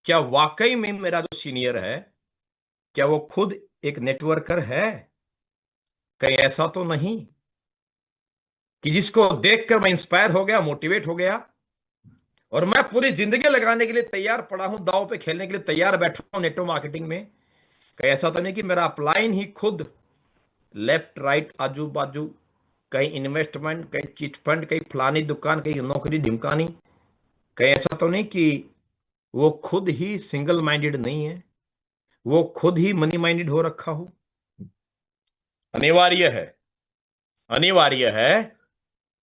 S1: क्या वाकई में मेरा जो सीनियर है, क्या वो खुद एक नेटवर्कर है? कहीं ऐसा तो नहीं कि जिसको देखकर मैं इंस्पायर हो गया, मोटिवेट हो गया और मैं पूरी जिंदगी लगाने के लिए तैयार पड़ा हूं, दांव पे खेलने के लिए तैयार बैठा हूं नेटवर्क मार्केटिंग में? कहीं ऐसा तो नहीं कि मेरा अपलाइन ही खुद लेफ्ट राइट आजू बाजू, कहीं इन्वेस्टमेंट, कहीं चिट फंड, कहीं फलानी दुकान, कहीं नौकरी ढिमकानी, कहीं ऐसा तो नहीं कि वो खुद ही सिंगल माइंडेड नहीं है, वो खुद ही मनी माइंडेड हो रखा हो? अनिवार्य है, अनिवार्य है।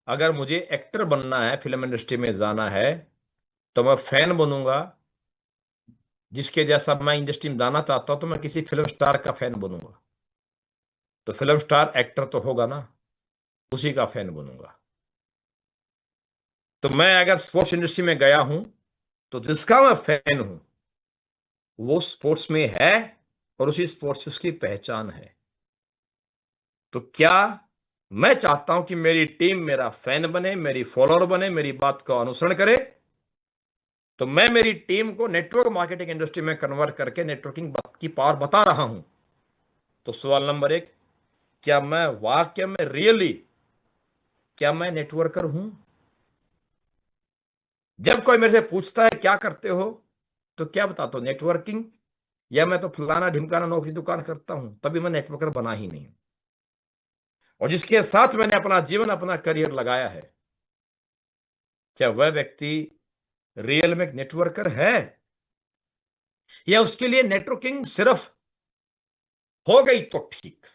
S1: अगर मुझे एक्टर बनना है, फिल्म इंडस्ट्री में जाना है, तो मैं फैन बनूंगा। जिसके जैसा मैं इंडस्ट्री में जाना चाहता हूं तो मैं किसी फिल्म स्टार का फैन बनूंगा। तो फिल्म स्टार एक्टर तो होगा ना, उसी का फैन बनूंगा। तो मैं अगर स्पोर्ट्स इंडस्ट्री में गया हूं तो जिसका मैं फैन हूं वो स्पोर्ट्स में है और उसी स्पोर्ट्स में उसकी पहचान है। तो क्या मैं चाहता हूं कि मेरी टीम मेरा फैन बने, मेरी फॉलोअर बने, मेरी बात को अनुसरण करे? तो मैं मेरी टीम को नेटवर्क मार्केटिंग इंडस्ट्री में कन्वर्ट करके नेटवर्किंग की पावर बता रहा हूं। तो सवाल नंबर 1, क्या मैं वाकई में रियली, क्या मैं नेटवर्कर हूं? जब कोई मेरे से पूछता है क्या करते हो, तो क्या बताता हूं? नेटवर्किंग, या मैं तो फलाना ढिमकाना नौकरी दुकान करता हूं, तभी मैं नेटवर्कर बना ही नहीं। और जिसके साथ मैंने अपना जीवन, अपना करियर लगाया है, क्या वह व्यक्ति रियल में एक नेटवर्कर है, या उसके लिए नेटवर्किंग सिर्फ हो गई तो ठीक,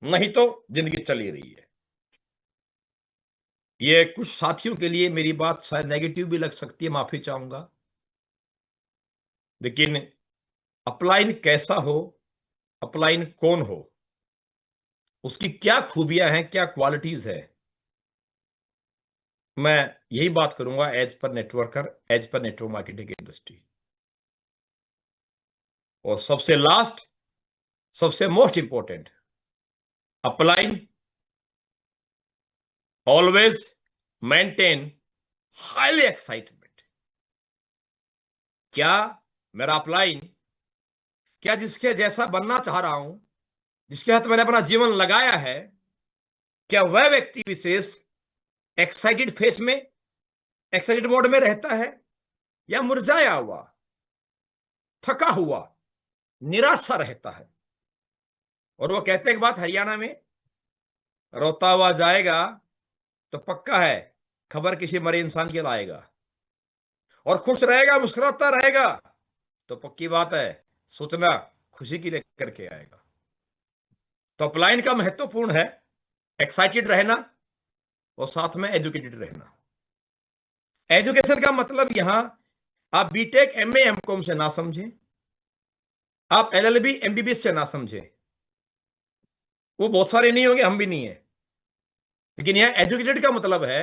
S1: नहीं तो जिंदगी चली रही है? ये कुछ साथियों के लिए मेरी बात शायद नेगेटिव भी लग सकती है, माफी चाहूंगा, लेकिन अपलाइन कैसा हो, अपलाइन कौन हो, उसकी क्या खूबियां हैं, क्या क्वालिटीज है, मैं यही बात करूंगा as per networker, as per network marketing industry. और सबसे लास्ट, सबसे most important, upline always maintain highly excitement. क्या मेरा अपलाइन, क्या जिसके जैसा बनना चाह रहा हूं, जिसके हाथ मैंने अपना जीवन लगाया है, क्या वह व्यक्ति विशेष एक्साइटेड फेस में, एक्साइटेड मोड में रहता है, या मुरझाया हुआ, थका हुआ, निराशा रहता है? और वो कहते हैं कि बात हरियाणा में, रोता हुआ जाएगा तो पक्का है खबर किसी मरे इंसान की लाएगा, और खुश रहेगा, मुस्कुराता रहेगा तो पक्की बात है सूचना खुशी की लेकर के आएगा। तो अपलाइन का महत्वपूर्ण है एक्साइटेड रहना और साथ में एजुकेटेड रहना। एजुकेशन का मतलब यहां आप बीटेक, एमए, एमकॉम से ना समझें, आप एलएलबी, एमबीबीएस से ना समझें, वो बहुत सारे नहीं होंगे, हम भी नहीं है, लेकिन यह एजुकेटेड का मतलब है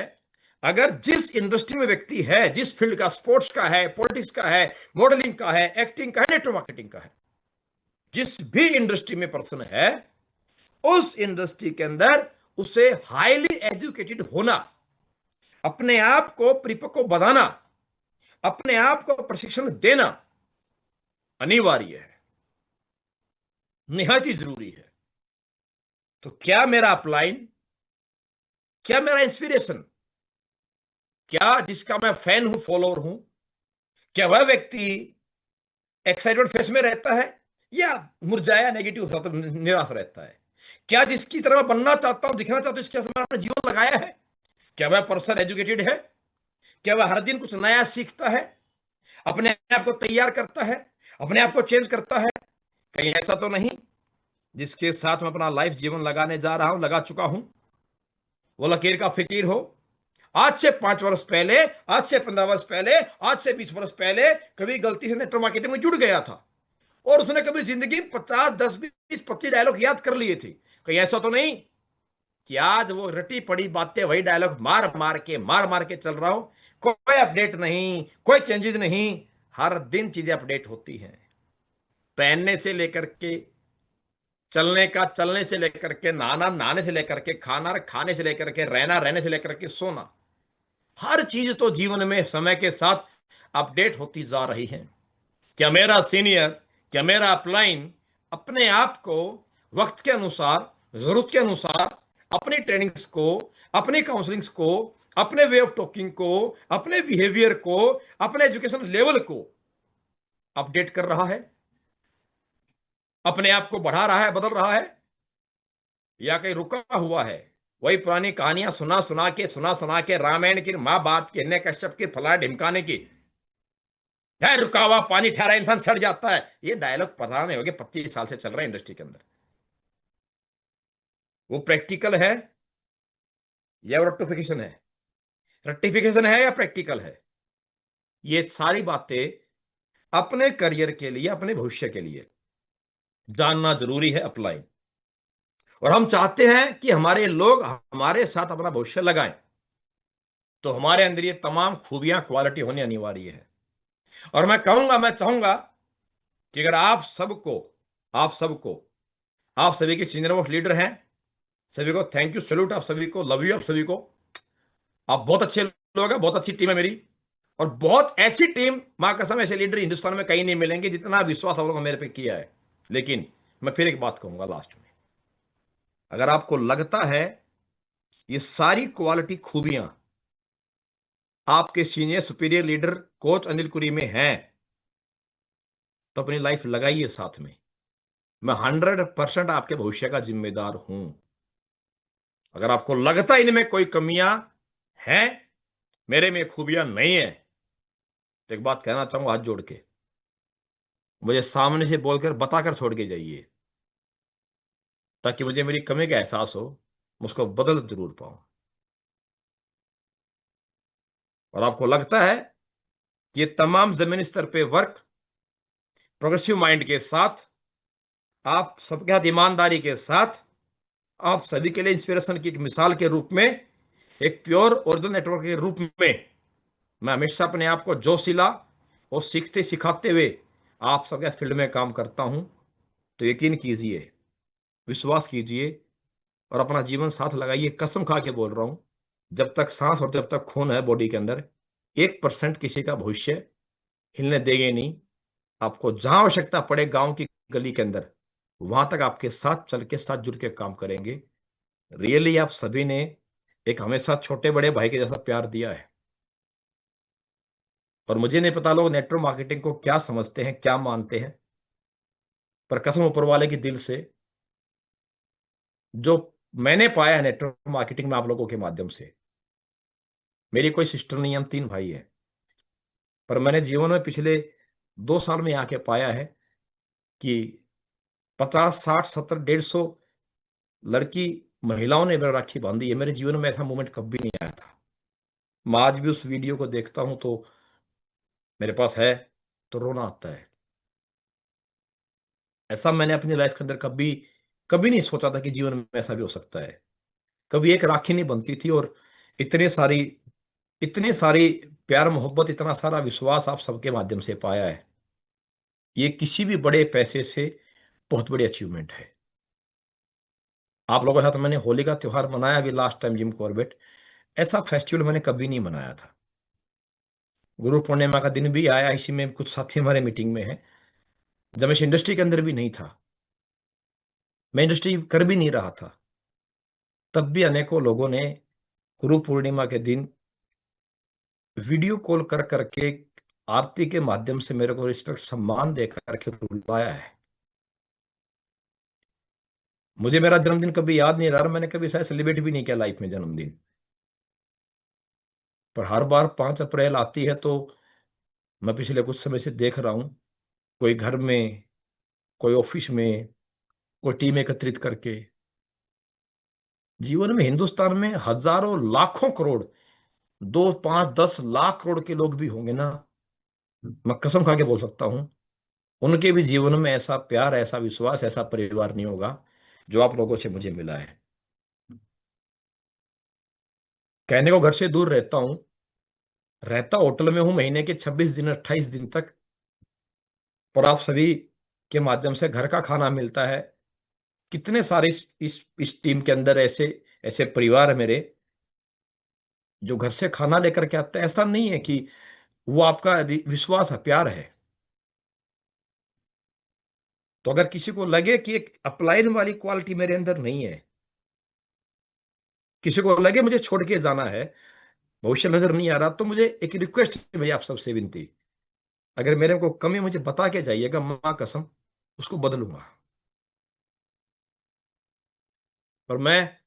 S1: अगर जिस इंडस्ट्री में व्यक्ति है, जिस फील्ड का, स्पोर्ट्स का है, पॉलिटिक्स का है, मॉडलिंग का है, एक्टिंग का है, नेटवर्क मार्केटिंग का है, जिस भी इंडस्ट्री में पर्सन है, उस इंडस्ट्री के अंदर उसे हाईली एजुकेटेड होना, अपने आप को परिपक्व बनाना, अपने आप को प्रशिक्षण देना अनिवार्य है, निहायत ही जरूरी है। तो क्या मेरा अपलाइन, क्या मेरा इंस्पिरेशन, क्या जिसका मैं फैन हूं, फॉलोअर हूं, क्या वह व्यक्ति एक्साइटेड फेस में रहता है, या मुरझाया नेगेटिव होता तो निराश रहता है? क्या जिसकी तरह बनना चाहता हूं, दिखना चाहता हूं, इसके साथ अपना जीवन लगाया है? क्या वह पर्सन एजुकेटेड है? क्या वह हर दिन कुछ नया सीखता है, अपने आप को तैयार करता है, अपने आप को चेंज करता है? कहीं ऐसा तो नहीं जिसके साथ मैं अपना लाइफ जीवन लगाने जा रहा हूं, लगा चुका हूं, वो लकीर का फिकीर हो? आज से 5 वर्ष पहले, आज से 15 वर्ष पहले, आज से 20 वर्ष पहले कभी गलती से नेटवर्क मार्केटिंग में जुड़ गया था और उसने कभी जिंदगी 50, 10, 20, 25 डायलॉग याद कर लिए थे? कहीं ऐसा तो नहीं कि आज वो रटी पड़ी बातें, वही डायलॉग मार मार के चल रहा हूं? कोई अपडेट नहीं, कोई चेंजेस नहीं। हर दिन चीजें अपडेट होती हैं, पहनने से लेकर के, चलने से लेकर के, नहाने से लेकर के, खाने से लेकर के, रहने से लेकर के सोना, हर चीज तो जीवन में समय के साथ अपडेट होती जा रही है। क्या मेरा सीनियर, क्या मेरा अपलाइन अपने आप को वक्त के अनुसार, जरूरत के अनुसार, अपनी ट्रेनिंग्स को, अपनी काउंसलिंग्स को, अपने वे ऑफ टॉकिंग को, अपने बिहेवियर को, अपने एजुकेशन लेवल को अपडेट कर रहा है? अपने आप को बढ़ा रहा है, बदल रहा है, या कहीं रुका हुआ है? वही पुरानी कहानियां सुना के रामायण की, महाभारत की, हिरण्य कश्यप की, फला ढिमकाने की, है रुका हुआ पानी ठहरा इंसान सड़ जाता है, ये डायलॉग पता नहीं हो गया 25 साल से चल रहा है इंडस्ट्री के अंदर। वो प्रैक्टिकल है या रट्टिफिकेशन है? रट्टिफिकेशन है या प्रैक्टिकल है? ये सारी बातें अपने करियर के लिए, अपने भविष्य के लिए जानना जरूरी है अपलाइन। और हम चाहते हैं कि हमारे लोग हमारे साथ अपना भविष्य लगाएं, तो हमारे अंदर ये तमाम खूबियां, क्वालिटी होनी अनिवार्य है। और मैं चाहूंगा कि अगर आप सभी के सीनियर मोस्ट लीडर हैं, सभी को थैंक यू, सैल्यूट आप सभी को, लव यू आप सभी को। आप बहुत अच्छे लोग हैं, बहुत अच्छी टीम है मेरी, और बहुत ऐसी टीम, मां कसम ऐसे लीडर हिंदुस्तान में कहीं नहीं मिलेंगे जितना विश्वास आप लोगों ने मेरे पे किया है। लेकिन मैं फिर एक बात कहूंगा लास्ट में, अगर आपको लगता है ये सारी क्वालिटी, खूबियां आपके senior superior leader coach Anil कुरी में हैं, तो अपनी लाइफ लगाइए साथ में। मैं 100% आपके भविष्य का जिम्मेदार हूं। अगर आपको लगता है इनमें कोई कमियां हैं, मेरे में खूबियां नहीं है, तो एक बात कहना चाहूंगा हाथ जोड़ के, मुझे सामने से बोलकर बताकर छोड़ के जाइए, ताकि मुझे मेरी कमी का एहसास हो, मुझको बदल जरूर पाऊं। और आपको लगता है कि ये तमाम जमीनी स्तर पे वर्क प्रोग्रेसिव माइंड के साथ, आप सबके साथ ईमानदारी के साथ, आप सभी के लिए इंस्पिरेशन की एक मिसाल के रूप में, एक प्योर ओरिजिनल नेटवर्क के रूप में, मैं हमेशा अपने आप को जोशीला और सीखते सिखाते हुए आप सबके फील्ड में काम करता हूं, तो यकीन कीजिए, विश्वास कीजिए और अपना जीवन साथ लगाइए। कसम खा के बोल रहा हूं, जब तक सांस और जब तक खून है बॉडी के अंदर, 1% किसी का भविष्य हिलने देंगे नहीं। आपको जहां आवश्यकता पड़े गांव की गली के अंदर, वहां तक आपके साथ चल के, साथ जुड़ के काम करेंगे। रियली आप सभी ने एक हमेशा छोटे बड़े भाई के जैसा प्यार दिया है, और मुझे नहीं पता लोग नेटवर्क मार्केटिंग को क्या समझते हैं, क्या मानते हैं, पर कसम ऊपर वाले की दिल से, जो मैंने पाया है नेटवर्क मार्केटिंग में आप लोगों के माध्यम से, मेरी कोई सिस्टर नहीं है, हम 3 भाई हैं, पर मैंने जीवन में पिछले 2 साल में आके पाया है कि 50, 60, 70, 150 लड़की महिलाओं ने मेरा राखी बांधी है। मेरे जीवन में ऐसा मोमेंट कभी नहीं आया था। मैं आज भी उस वीडियो को देखता हूं तो मेरे पास है तो रोना आता है। ऐसा मैंने अपनी लाइफ के अंदर कभी कभी नहीं सोचा था कि जीवन में ऐसा भी हो सकता है। कभी एक राखी नहीं बनती थी, और इतने सारी इतनी सारी प्यार मोहब्बत, इतना सारा विश्वास आप सबके माध्यम से पाया है। ये किसी भी बड़े पैसे से बहुत बड़ी अचीवमेंट है। आप लोगों के साथ मैंने होली का त्योहार मनाया अभी लास्ट टाइम जिम कॉर्बेट, ऐसा फेस्टिवल मैंने कभी नहीं मनाया था। गुरु पूर्णिमा का दिन भी आया, इसी में कुछ साथी हमारे मीटिंग में है, जब मैं इस इंडस्ट्री के अंदर भी नहीं था, मैं इंडस्ट्री कर भी नहीं रहा था, तब भी अनेकों लोगों ने गुरु पूर्णिमा के दिन वीडियो कॉल कर करके, आरती के माध्यम से मेरे को रिस्पेक्ट, सम्मान दे करके बुलाया है। मुझे मेरा जन्मदिन कभी याद नहीं रहा, मैंने कभी शायद सेलिब्रेट भी नहीं किया लाइफ में जन्मदिन। पर हर बार 5 अप्रैल आती है तो मैं पिछले कुछ समय से देख रहा हूं, कोई घर में, कोई ऑफिस में, कोई टीम एकत्रित करके, जीवन में हिंदुस्तान में हजारों लाखों करोड़, 2 5 10 लाख करोड़ के लोग भी होंगे ना, मैं कसम खा के बोल सकता हूं, उनके भी जीवन में ऐसा प्यार, ऐसा विश्वास, ऐसा परिवार नहीं होगा जो आप लोगों से मुझे मिला है। कहने को घर से दूर रहता हूं, रहता होटल में हूं महीने के 26 दिन 28 दिन तक, पर आप सभी के माध्यम से घर का खाना मिलता है। कितने सारे इस टीम के अंदर ऐसे ऐसे परिवार है मेरे, जो घर से खाना लेकर के आते हैं। ऐसा नहीं है कि वो आपका विश्वास है, प्यार है। तो अगर किसी को लगे कि एक अपलाइन वाली क्वालिटी मेरे अंदर नहीं है, किसी को लगे मुझे छोड़ के जाना है, भविष्य नजर नहीं आ रहा, तो मुझे एक रिक्वेस्ट है, मेरी आप सबसे विनती, अगर मेरे को कमी मुझे बता के जाइएगा, मां कसम उसको बदलूंगा। पर मैं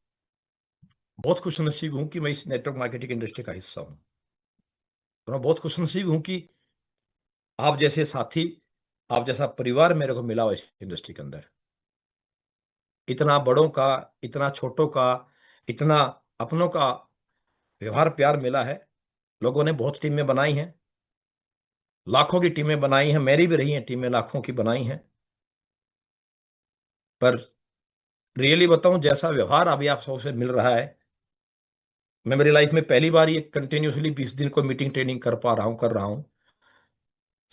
S1: बहुत खुशनसीब हूं कि मैं इस नेटवर्क मार्केटिंग इंडस्ट्री का हिस्सा हूं, और मैं बहुत खुशनसीब हूं कि आप जैसे साथी, आप जैसा परिवार मेरे को मिला हो इस इंडस्ट्री के अंदर। इतना बड़ों का, इतना छोटों का, इतना अपनों का व्यवहार प्यार मिला है। लोगों ने बहुत टीमें बनाई हैं, लाखों की टीमें बनाई हैं, मेरी भी रही हैं टीमें, लाखों की बनाई हैं। पर रियली बताऊं, जैसा व्यवहार अभी आप सबसे मिल रहा है, मैं मेरी लाइफ में पहली बार ये कंटिन्यूसली 20 दिन को मीटिंग ट्रेनिंग कर पा रहा हूं, कर रहा हूं।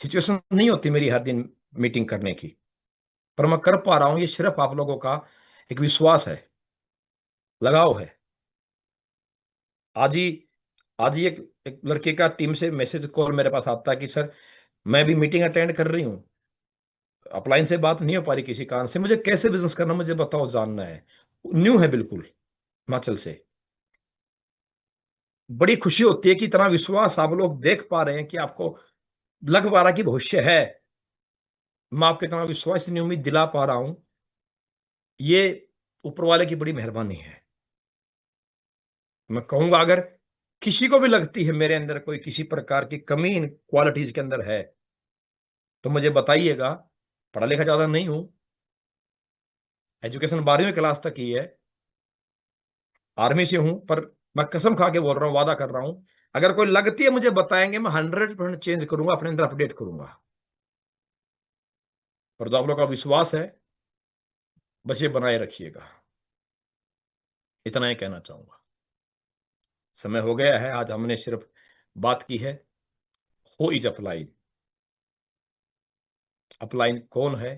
S1: सिचुएशन नहीं होती मेरी हर दिन मीटिंग करने की, पर मैं कर पा रहा हूं। ये सिर्फ आप लोगों का एक विश्वास है, लगाव है। आज ही आज ही एक लड़के का टीम से मैसेज कॉल मेरे पास आता है कि सर, मैं भी मीटिंग अटेंड कर रही हूँ, अपलाइन से बात नहीं हो पा रही किसी कारण से, मुझे कैसे बिजनेस करना मुझे बताओ, जानना है। न्यू है बिल्कुल, हिमाचल से। बड़ी खुशी होती है कि इतना विश्वास आप लोग देख पा रहे हैं कि आपको लग पा रहा कि भविष्य है। मैं आपको इतना विश्वास, इतनी उम्मीद दिला पा रहा हूं, ये ऊपर वाले की बड़ी मेहरबानी है। मैं कहूंगा, अगर किसी को भी लगती है मेरे अंदर कोई किसी प्रकार की कमी इन क्वालिटीज के अंदर है, तो मुझे बताइएगा। पढ़ा लिखा ज्यादा नहीं हूं, एजुकेशन 12वीं क्लास तक ही है, आर्मी से हूं, पर मैं कसम खा के बोल रहा हूं, वादा कर रहा हूं, अगर कोई लगती है मुझे बताएंगे, मैं 100% चेंज करूंगा, अपने अंदर अपडेट करूंगा। पर जो आप लोग का विश्वास है, बस ये बनाए रखिएगा, इतना ही कहना चाहूंगा। समय हो गया है, आज हमने सिर्फ बात की है हो इज अपलाइन। अपलाइन कौन है,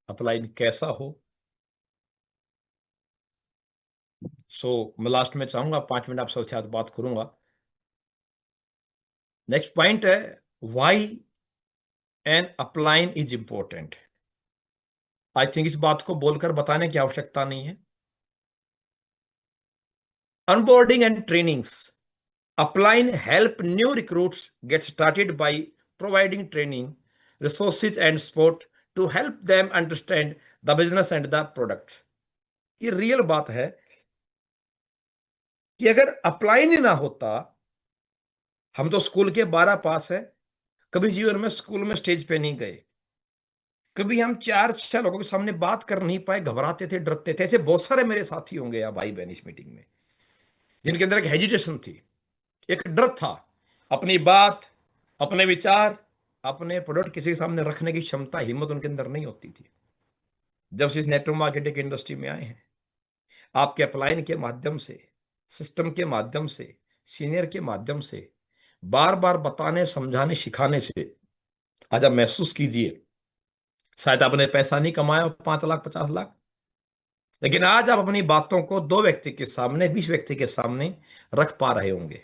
S1: अपलाइन कैसा हो। मैं लास्ट में चाहूंगा 5 मिनट आप सबसे साथ बात करूंगा। नेक्स्ट पॉइंट है, why an upline is important. I think इस बात को बोलकर बताने की आवश्यकता नहीं है। Onboarding and trainings. Upline help new recruits get started by providing training, resources and support to help them understand the business and the product. ये रियल बात है कि अगर अपलाइन ही ना होता, हम तो स्कूल के 12 पास है, कभी जीवन में स्कूल में स्टेज पे नहीं गए, कभी हम 4 6 लोगों के सामने बात कर नहीं पाए, घबराते थे, डरते थे। ऐसे बहुत सारे मेरे साथी होंगे या भाई बहन इस मीटिंग में, जिनके अंदर एक हेजिटेशन थी, एक डर था, अपनी बात, अपने विचार, अपने प्रोडक्ट किसी के सामने रखने की क्षमता, हिम्मत उनके अंदर नहीं होती थी। जब से इस नेटवर्क मार्केटिंग इंडस्ट्री में आए हैं, आपके अपलाइन के माध्यम से, सिस्टम के माध्यम से, सीनियर के माध्यम से, बार बार बताने, समझाने, सिखाने से, आज आप महसूस कीजिए, शायद आपने पैसा नहीं कमाया 5 लाख 50 लाख, लेकिन आज आप अपनी बातों को 2 व्यक्ति के सामने, 20 व्यक्ति के सामने रख पा रहे होंगे,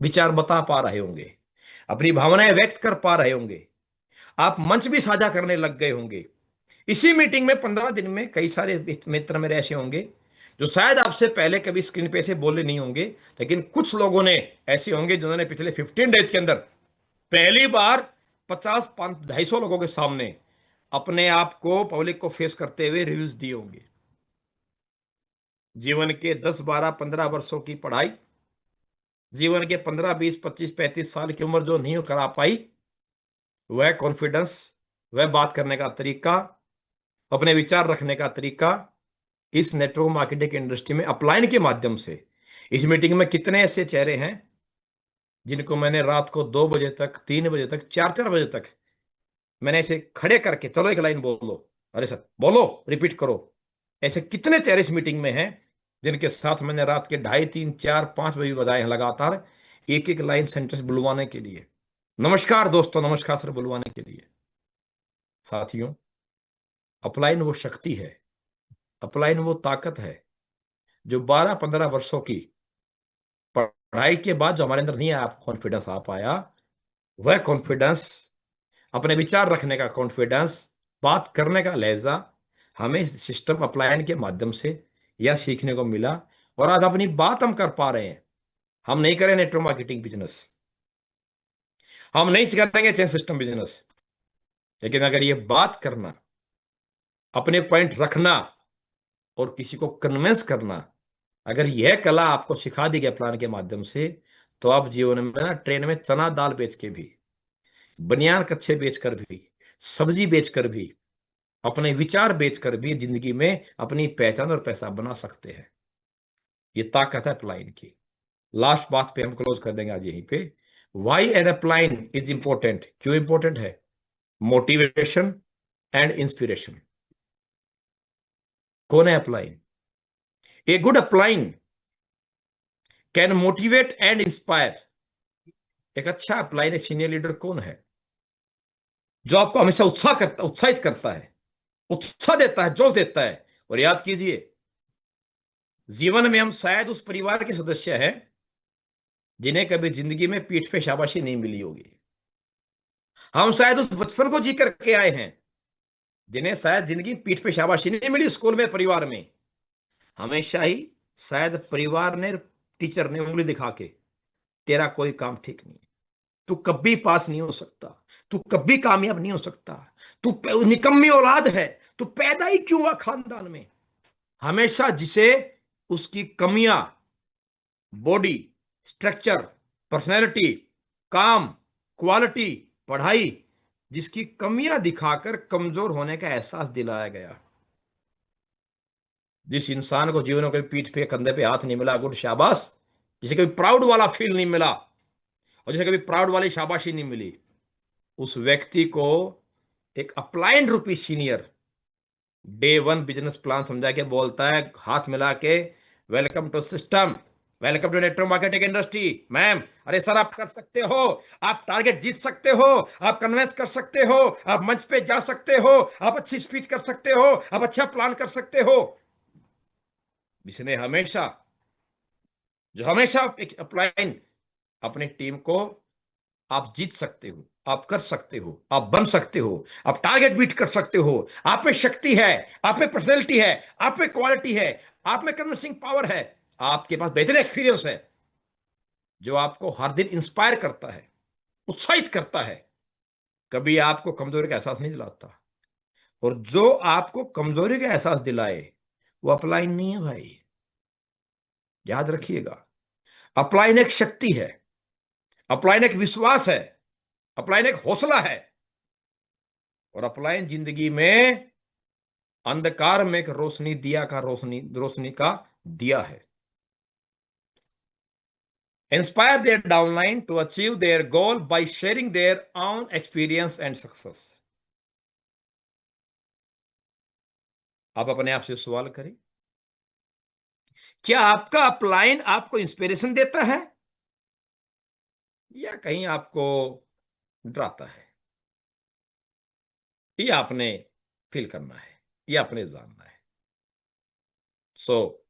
S1: विचार बता पा रहे होंगे, अपनी भावनाएं व्यक्त कर पा रहे होंगे, आप मंच भी साझा करने लग गए होंगे। इसी मीटिंग में 15 दिन में कई सारे मित्र मेरे ऐसे होंगे जो शायद आपसे पहले कभी स्क्रीन पे से बोले नहीं होंगे, लेकिन कुछ लोगों ने ऐसे होंगे जिन्होंने पिछले 15 डेज के अंदर पहली बार 50 250 लोगों के सामने अपने आप को, पब्लिक को फेस करते हुए रिव्यूज दिए होंगे। जीवन के 10, 12, 15 वर्षों की पढ़ाई, जीवन के 15, 20, 25, 35 साल की उम्र जो नहीं करा पाई, वह कॉन्फिडेंस, वह बात करने का तरीका, अपने विचार रखने का तरीका, इस नेटवर्क मार्केटिंग इंडस्ट्री में अपलाइन के माध्यम से। इस मीटिंग में कितने ऐसे चेहरे हैं जिनको मैंने रात को 2 बजे तक, 3 बजे तक, 4 बजे तक मैंने ऐसे खड़े करके, चलो एक लाइन बोलो, अरे सर बोलो, रिपीट करो। ऐसे कितने चेहरे इस मीटिंग में हैं जिनके साथ मैंने रात के 2:30, 3, 4, 5 बजे बजाए हैं लगातार, एक एक लाइन सेंटेंस बुलवाने के लिए। नमस्कार दोस्तों, नमस्कार सर बुलवाने के लिए। साथियों, अपलाइन वो शक्ति है, अपलाइन वो ताकत है जो 12-15 वर्षों की पढ़ाई के बाद जो हमारे अंदर नहीं आया, कॉन्फिडेंस आ पाया, वह कॉन्फिडेंस, अपने विचार रखने का कॉन्फिडेंस, बात करने का लहजा हमें सिस्टम अपलाइन के माध्यम से यह सीखने को मिला। और आज अपनी बात हम कर पा रहे हैं। हम नहीं करें नेटवर्क मार्केटिंग बिजनेस, हम नहीं करेंगे चेन सिस्टम बिजनेस, लेकिन अगर ये बात करना, अपने पॉइंट रखना और किसी को कन्विंस करना, अगर यह कला आपको सिखा दी गई प्लान के माध्यम से, तो आप जीवन में ना ट्रेन में चना दाल बेच के भी, बनियान कच्छे बेचकर भी, सब्जी बेचकर भी, अपने विचार बेचकर भी जिंदगी में अपनी पहचान और पैसा बना सकते हैं। ये ताकत है अपलाइन की। लास्ट बात पे हम क्लोज कर देंगे आज यहीं पे। Why an upline is important, क्यों इंपॉर्टेंट है? Motivation and inspiration. कौन है upline? A good upline can motivate and inspire. एक अच्छा अपलाइन, एक सीनियर लीडर कौन है जो आपको हमेशा उत्साहित करता है, उत्साह देता है, जोश देता है। और याद कीजिए, जीवन में हम शायद उस परिवार के सदस्य हैं जिन्हें कभी जिंदगी में पीठ पे शाबाशी नहीं मिली होगी। हम शायद उस बचपन को जी करके आए हैं जिन्हें शायद जिंदगी पीठ पे शाबाशी नहीं मिली स्कूल में, परिवार में। हमेशा ही शायद परिवार ने, टीचर ने उंगली दिखा के, तेरा कोई काम ठीक नहीं, तू कभी पास नहीं हो सकता, तू कभी कामयाब नहीं हो सकता, तू निकम्मी औलाद है, तू पैदा ही क्यों हुआ खानदान में। हमेशा जिसे उसकी कमियां, बॉडी स्ट्रक्चर, पर्सनैलिटी, काम, क्वालिटी, पढ़ाई, जिसकी कमियां दिखाकर कमजोर होने का एहसास दिलाया गया। जिस इंसान को जीवन में कभी पीठ पे, कंधे पे हाथ नहीं मिला, गुड शाबाश, जिसे कभी प्राउड वाला फील नहीं मिला और जिसे कभी प्राउड वाली शाबाशी नहीं मिली, उस व्यक्ति को एक अपलाइंड रूपी सीनियर डे 1 बिजनेस प्लान समझा के बोलता है, हाथ मिला के, welcome to system, welcome to network marketing industry. Ma'am, अरे सर आप कर सकते हो, आप टारगेट जीत सकते हो, आप कन्विंस कर सकते हो, आप मंच पे जा सकते हो, आप अच्छी स्पीच कर सकते हो, आप अच्छा प्लान कर सकते हो। जिसने हमेशा, जो हमेशा एक अपलाइन अपनी टीम को, आप जीत सकते हो, आप कर सकते हो, आप बन सकते हो, आप टारगेट बीट कर सकते हो, आप में शक्ति है, आप में पर्सनैलिटी है, आप में क्वालिटी है, आप में कन्विंसिंग पावर है, आपके पास बेहतर एक्सपीरियंस है, जो आपको हर दिन इंस्पायर करता है, उत्साहित करता है, कभी आपको कमजोरी का एहसास नहीं दिलाता। और जो आपको कमजोरी का एहसास दिलाए वो अपलाइन नहीं है भाई, याद रखिएगा। अपलाइन एक शक्ति है, अपलाइन एक विश्वास है, अपलाइन एक हौसला है, और अपलाइन जिंदगी में अंधकार में एक रोशनी, दिया का रोशनी का दिया है। Inspire their downline to achieve their goal by sharing their own experience and success. आप अपने आप से सवाल करें, क्या आपका अपलाइन आपको इंस्पिरेशन देता है या कहीं आपको डराता है? ये आपने फील करना है, ये आपने जानना है। सो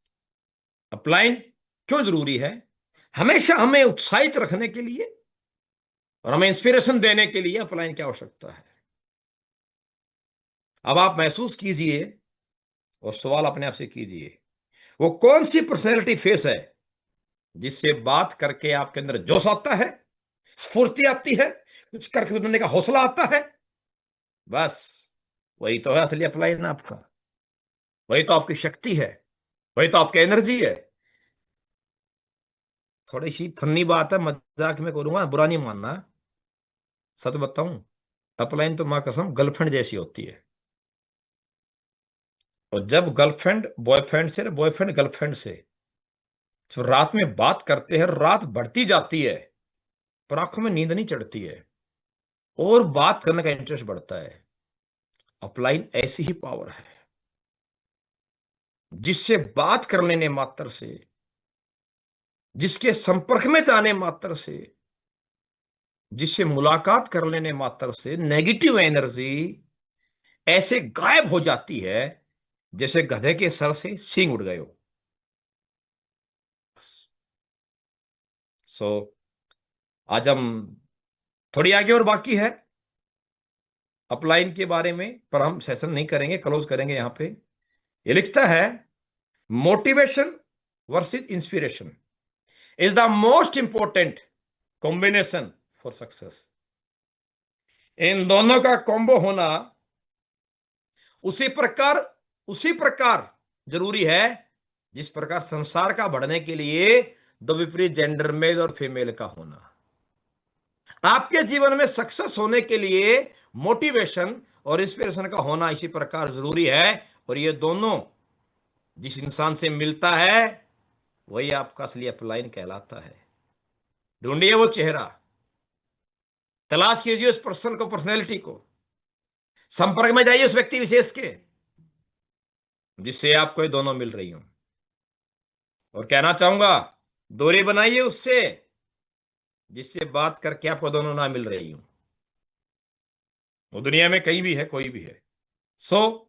S1: अपलाइन क्यों जरूरी है? हमेशा हमें उत्साहित रखने के लिए और हमें इंस्पिरेशन देने के लिए अपलाइन की आवश्यकता है। अब आप महसूस कीजिए और सवाल अपने आप से कीजिए, वो कौन सी पर्सनैलिटी फेस है जिससे बात करके आपके अंदर जोश आता है, स्फूर्ति आती है, कुछ करके उतरने का हौसला आता है? बस वही तो है असली अपलाइन आपका, वही तो आपकी शक्ति है। वही तो आपकी एनर्जी है। थोड़ी सी फनी बात है, मजाक में करूंगा, बुरा नहीं मानना। सच बताऊं, अपलाइन तो मां कसम गर्लफ्रेंड जैसी होती है। और जब गर्लफ्रेंड बॉयफ्रेंड से, बॉयफ्रेंड गर्लफ्रेंड से जब रात में बात करते हैं, रात बढ़ती जाती है, पर आंखों में नींद नहीं चढ़ती है, और बात करने का इंटरेस्ट बढ़ता है। अपलाइन ऐसी ही पावर है, जिससे बात कर लेने मात्र से, जिसके संपर्क में जाने मात्र से, जिससे मुलाकात कर लेने मात्र से नेगेटिव एनर्जी ऐसे गायब हो जाती है, जैसे गधे के सर से सींग उड़ गए हो। सो आज हम थोड़ी आगे और बाकी है अपलाइन के बारे में, पर हम सेशन नहीं करेंगे, क्लोज करेंगे यहां पे। ये लिखता है, motivation versus inspiration is the most important combination for success. इन दोनों का कॉम्बो होना उसी प्रकार जरूरी है, जिस प्रकार संसार का बढ़ने के लिए दो विपरीत जेंडर, मेल और फीमेल का होना। आपके जीवन में सक्सेस होने के लिए मोटिवेशन और इंस्पिरेशन का होना इसी प्रकार जरूरी है। और ये दोनों जिस इंसान से मिलता है, वही आपका असली अपलाइन कहलाता है। ढूंढिए वो चेहरा, तलाश कीजिए उस पर्सन को, पर्सनैलिटी को, संपर्क में जाइए उस व्यक्ति विशेष के, जिससे आपको ये दोनों मिल रही हो। और कहना चाहूंगा, दूरी बनाइए उससे जिससे बात करके आपको दोनों ना मिल रही हो। वो दुनिया में कहीं भी है, कोई भी है। So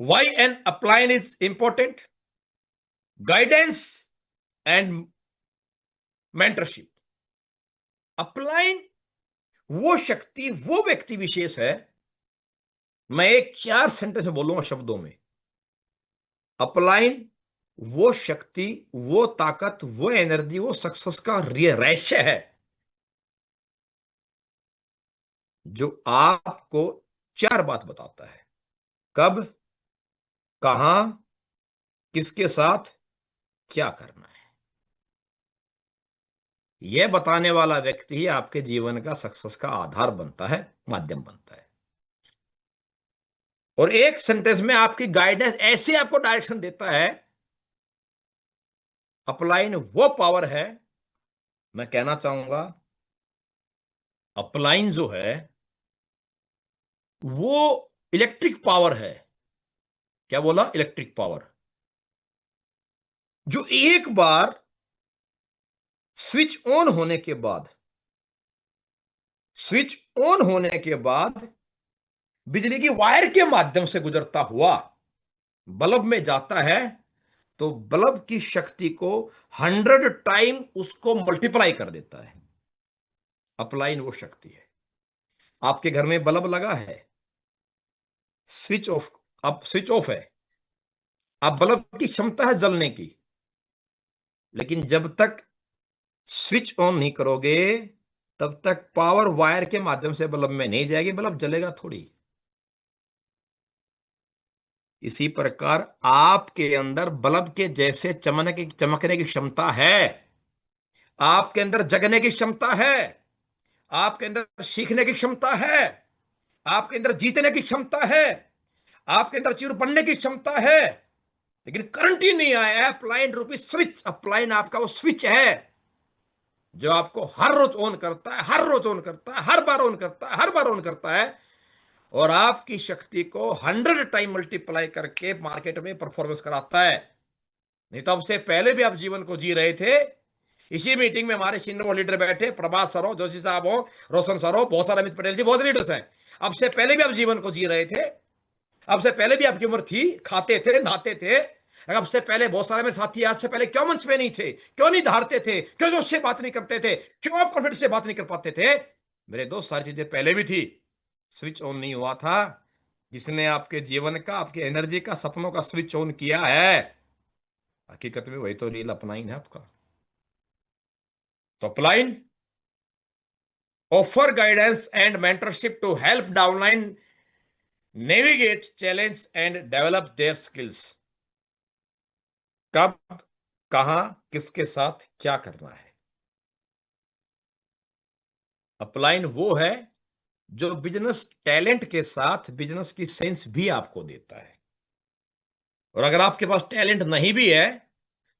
S1: why an upline is important? Guidance and mentorship. Upline वो शक्ति, वो व्यक्ति विशेष है, मैं एक 4 सेंटेंस में बोलूंगा शब्दों में। अपलाइन वो शक्ति, वो ताकत, वो एनर्जी, वो सक्सेस का रहस्य है, जो आपको 4 बात बताता है: कब, कहां, किसके साथ, क्या करना है। यह बताने वाला व्यक्ति ही आपके जीवन का सक्सेस का आधार बनता है, माध्यम बनता है। और एक सेंटेंस में आपकी गाइडेंस ऐसे आपको डायरेक्शन देता है। अपलाइन वो पावर है, मैं कहना चाहूंगा अपलाइन जो है वो इलेक्ट्रिक पावर है। क्या बोला? इलेक्ट्रिक पावर, जो एक बार स्विच ऑन होने के बाद, स्विच ऑन होने के बाद बिजली की वायर के माध्यम से गुजरता हुआ बल्ब में जाता है, तो बल्ब की शक्ति को 100 टाइम उसको मल्टीप्लाई कर देता है। अपलाइन वो शक्ति है। आपके घर में बल्ब लगा है, स्विच ऑफ, अब स्विच ऑफ है, अब बल्ब की क्षमता है जलने की, लेकिन जब तक स्विच ऑन नहीं करोगे तब तक पावर वायर के माध्यम से बल्ब में नहीं जाएगी, बल्ब जलेगा थोड़ी। इसी प्रकार आपके अंदर बल्ब के जैसे चमकने की क्षमता है, आपके अंदर जगने की क्षमता है, आपके अंदर सीखने की क्षमता है, आपके अंदर जीतने की क्षमता है, आपके अंदर चिर बनने की क्षमता है, लेकिन करंट ही नहीं आया। अपलाइन रूपी स्विच, अपलाइन आपका वो स्विच है जो आपको हर रोज ऑन करता है, हर रोज ऑन करता है, हर बार ऑन करता है, हर बार ऑन करता है, और आपकी शक्ति को 100 टाइम मल्टीप्लाई करके मार्केट में परफॉर्मेंस कराता है। नहीं तो अब से पहले भी आप जीवन को जी रहे थे। इसी मीटिंग में हमारे सीनियर लीडर बैठे, प्रभात सर हो, जोशी साहब हो, रोशन सर हो, बहुत सारे अमित पटेल जी, बहुत लीडर्स हैं। अब से पहले भी आप जीवन को जी रहे थे, अब से पहले भी आपकी उम्र थी, खाते थे, नहाते थे। अब से पहले बहुत सारे मेरे साथी आज से पहले क्यों मंच पे नहीं थे, क्यों नहीं धारते थे, क्यों जोश से बात नहीं करते थे, क्यों आप कॉन्फिडेंस से बात नहीं कर पाते थे? मेरे दोस्त, सारी चीजें पहले भी थी, स्विच ऑन नहीं हुआ था। जिसने आपके जीवन का, आपकी एनर्जी का, सपनों का स्विच ऑन किया है, हकीकत में वही तो रियल अपलाइन है आपका। तो upline offer guidance and mentorship to help downline navigate challenge and develop their skills. कब, कहां, किसके साथ क्या करना है। अपलाइन वो है जो बिजनेस टैलेंट के साथ बिजनेस की सेंस भी आपको देता है। और अगर आपके पास टैलेंट नहीं भी है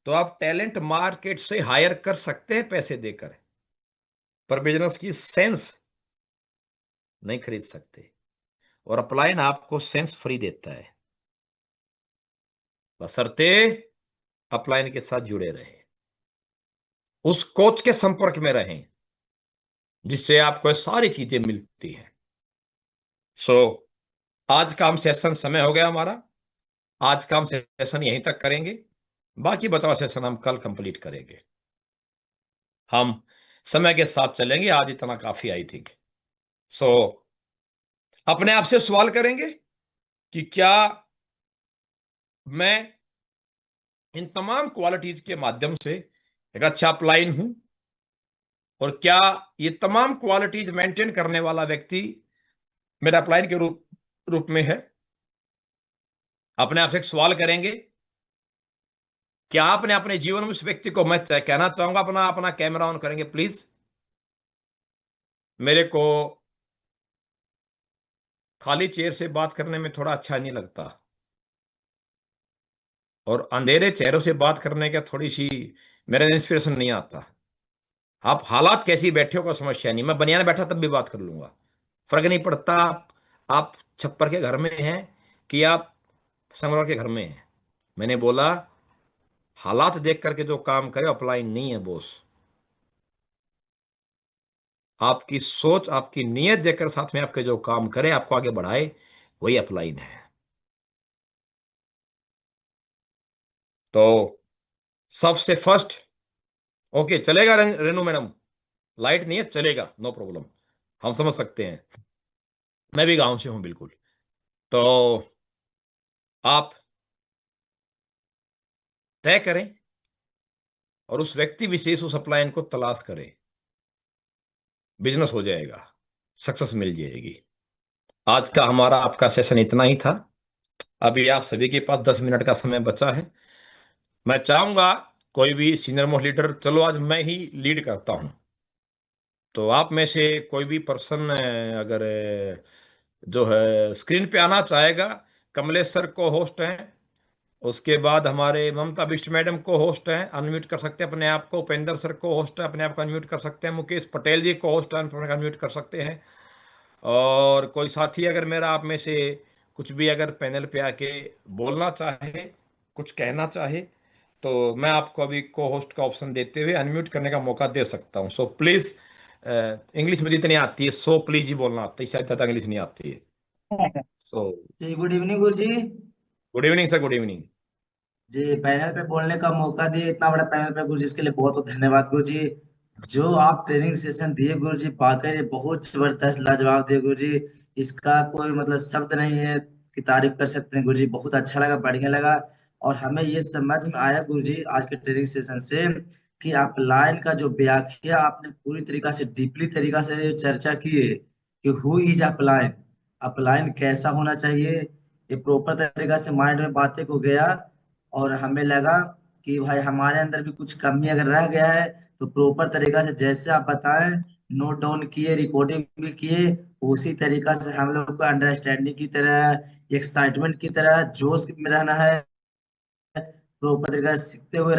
S1: तो आप टैलेंट मार्केट से हायर कर सकते हैं पैसे देकर, पर बिजनेस की सेंस नहीं खरीद सकते। और अपलाइन आपको सेंस फ्री देता है, बशर्ते अपलाइन के साथ जुड़े रहें, उस कोच के संपर्क में रहें जिससे आपको सारी चीजें मिलती हैं। सो आज का हम सेशन, समय हो गया हमारा, आज का हम सेशन यहीं तक करेंगे, बाकी बचाव सेशन हम कल कंप्लीट करेंगे। हम समय के साथ चलेंगे, आज इतना काफी आई थिंक। सो अपने आप से सवाल करेंगे कि क्या मैं इन तमाम क्वालिटीज के माध्यम से एक अच्छा अपलाइन हूं, और क्या ये तमाम क्वालिटीज मेंटेन करने वाला व्यक्ति मेरा अपलाइन के रूप में है। अपने आप से एक सवाल करेंगे, क्या आपने अपने जीवन में उस व्यक्ति को, मैं कहना चाहूंगा, अपना अपना कैमरा ऑन करेंगे प्लीज। मेरे को खाली चेयर से बात करने में थोड़ा अच्छा नहीं लगता, और अंधेरे चेहरों से बात करने का थोड़ी सी मेरा इंस्पिरेशन नहीं आता। आप हालात कैसी बैठे हो का समस्या नहीं, मैं बनियान बैठा तब भी बात कर लूंगा, फर्क नहीं पड़ता। आप छप्पर के घर में हैं कि आप संगवार के घर में हैं। मैंने बोला हालात देख करके जो काम करे अपलाइन नहीं है बॉस। आपकी सोच, आपकी नीयत देखकर साथ में आपके जो काम करे, आपको आगे बढ़ाए, वही अपलाइन है। तो सबसे फर्स्ट, ओके चलेगा रेनू मैडम, लाइट नहीं है चलेगा, नो प्रॉब्लम, हम समझ सकते हैं, मैं भी गांव से हूं बिल्कुल। तो आप तय करें और उस व्यक्ति विशेष, उस अपलाइन को तलाश करें, बिजनेस हो जाएगा, सक्सेस मिल जाएगी। आज का हमारा आपका सेशन इतना ही था। अभी आप सभी के पास 10 मिनट का समय बचा है। मैं चाहूंगा कोई भी सीनियर मोस्ट लीडर, चलो आज मैं ही लीड करता हूं, तो आप में से कोई भी पर्सन अगर जो है स्क्रीन पे आना चाहेगा। कमलेश सर को होस्ट हैं, उसके बाद हमारे ममता बिष्ट मैडम को होस्ट हैं, अनम्यूट कर सकते हैं अपने आप को। उपेंद्र सर को होस्ट है, अपने आप को अनम्यूट कर सकते हैं। मुकेश पटेल जी को होस्ट है, अनम्यूट कर सकते हैं। और कोई साथी अगर मेरा आप में से कुछ भी अगर पैनल पे आके बोलना चाहे, कुछ कहना चाहे, तो मैं आपको अभी को होस्ट का ऑप्शन देते हुए अनम्यूट करने का मौका दे सकता हूँ। सो प्लीज, इंग्लिश में जितनी आती है सो प्लीज ही बोलना आता है, शायद ज़्यादा इंग्लिश नहीं आती है। सो
S5: जी गुड इवनिंग गुरु जी।
S1: Good evening sir, good evening.
S5: जी पैनल पे बोलने का मौका दिए, इतना बड़ा पैनल पे गुरु जी, इसके लिए बहुत बहुत धन्यवाद गुरु जी। जो आप ट्रेनिंग सेशन दिए गुरु जी, वाकई बहुत जबरदस्त लाजवाब दिए गुरु जी। इसका कोई मतलब शब्द नहीं है कि तारीफ कर सकते हैं गुरु जी। बहुत अच्छा लगा, बढ़िया लगा। और हमें ये समझ में आया गुरु जी आज के ट्रेनिंग सेशन से कि आप लाइन का जो व्याख्या आपने पूरी तरीका से डीपली तरीका से चर्चा की है कि हु इज अपलाइन, अपलाइन कैसा होना चाहिए, ये प्रॉपर तरीका से माइंड में बातें को गया। और हमें लगा कि भाई हमारे अंदर भी कुछ कमी अगर रह गया है तो प्रॉपर तरीका से जैसे आप बताएं, नोट डाउन किए, रिकॉर्डिंग भी किए, उसी तरीका से हम लोग को अंडरस्टैंडिंग की तरह, एक्साइटमेंट की तरह, जोश में रहना है, प्रॉपर तरीका से सीखते हुए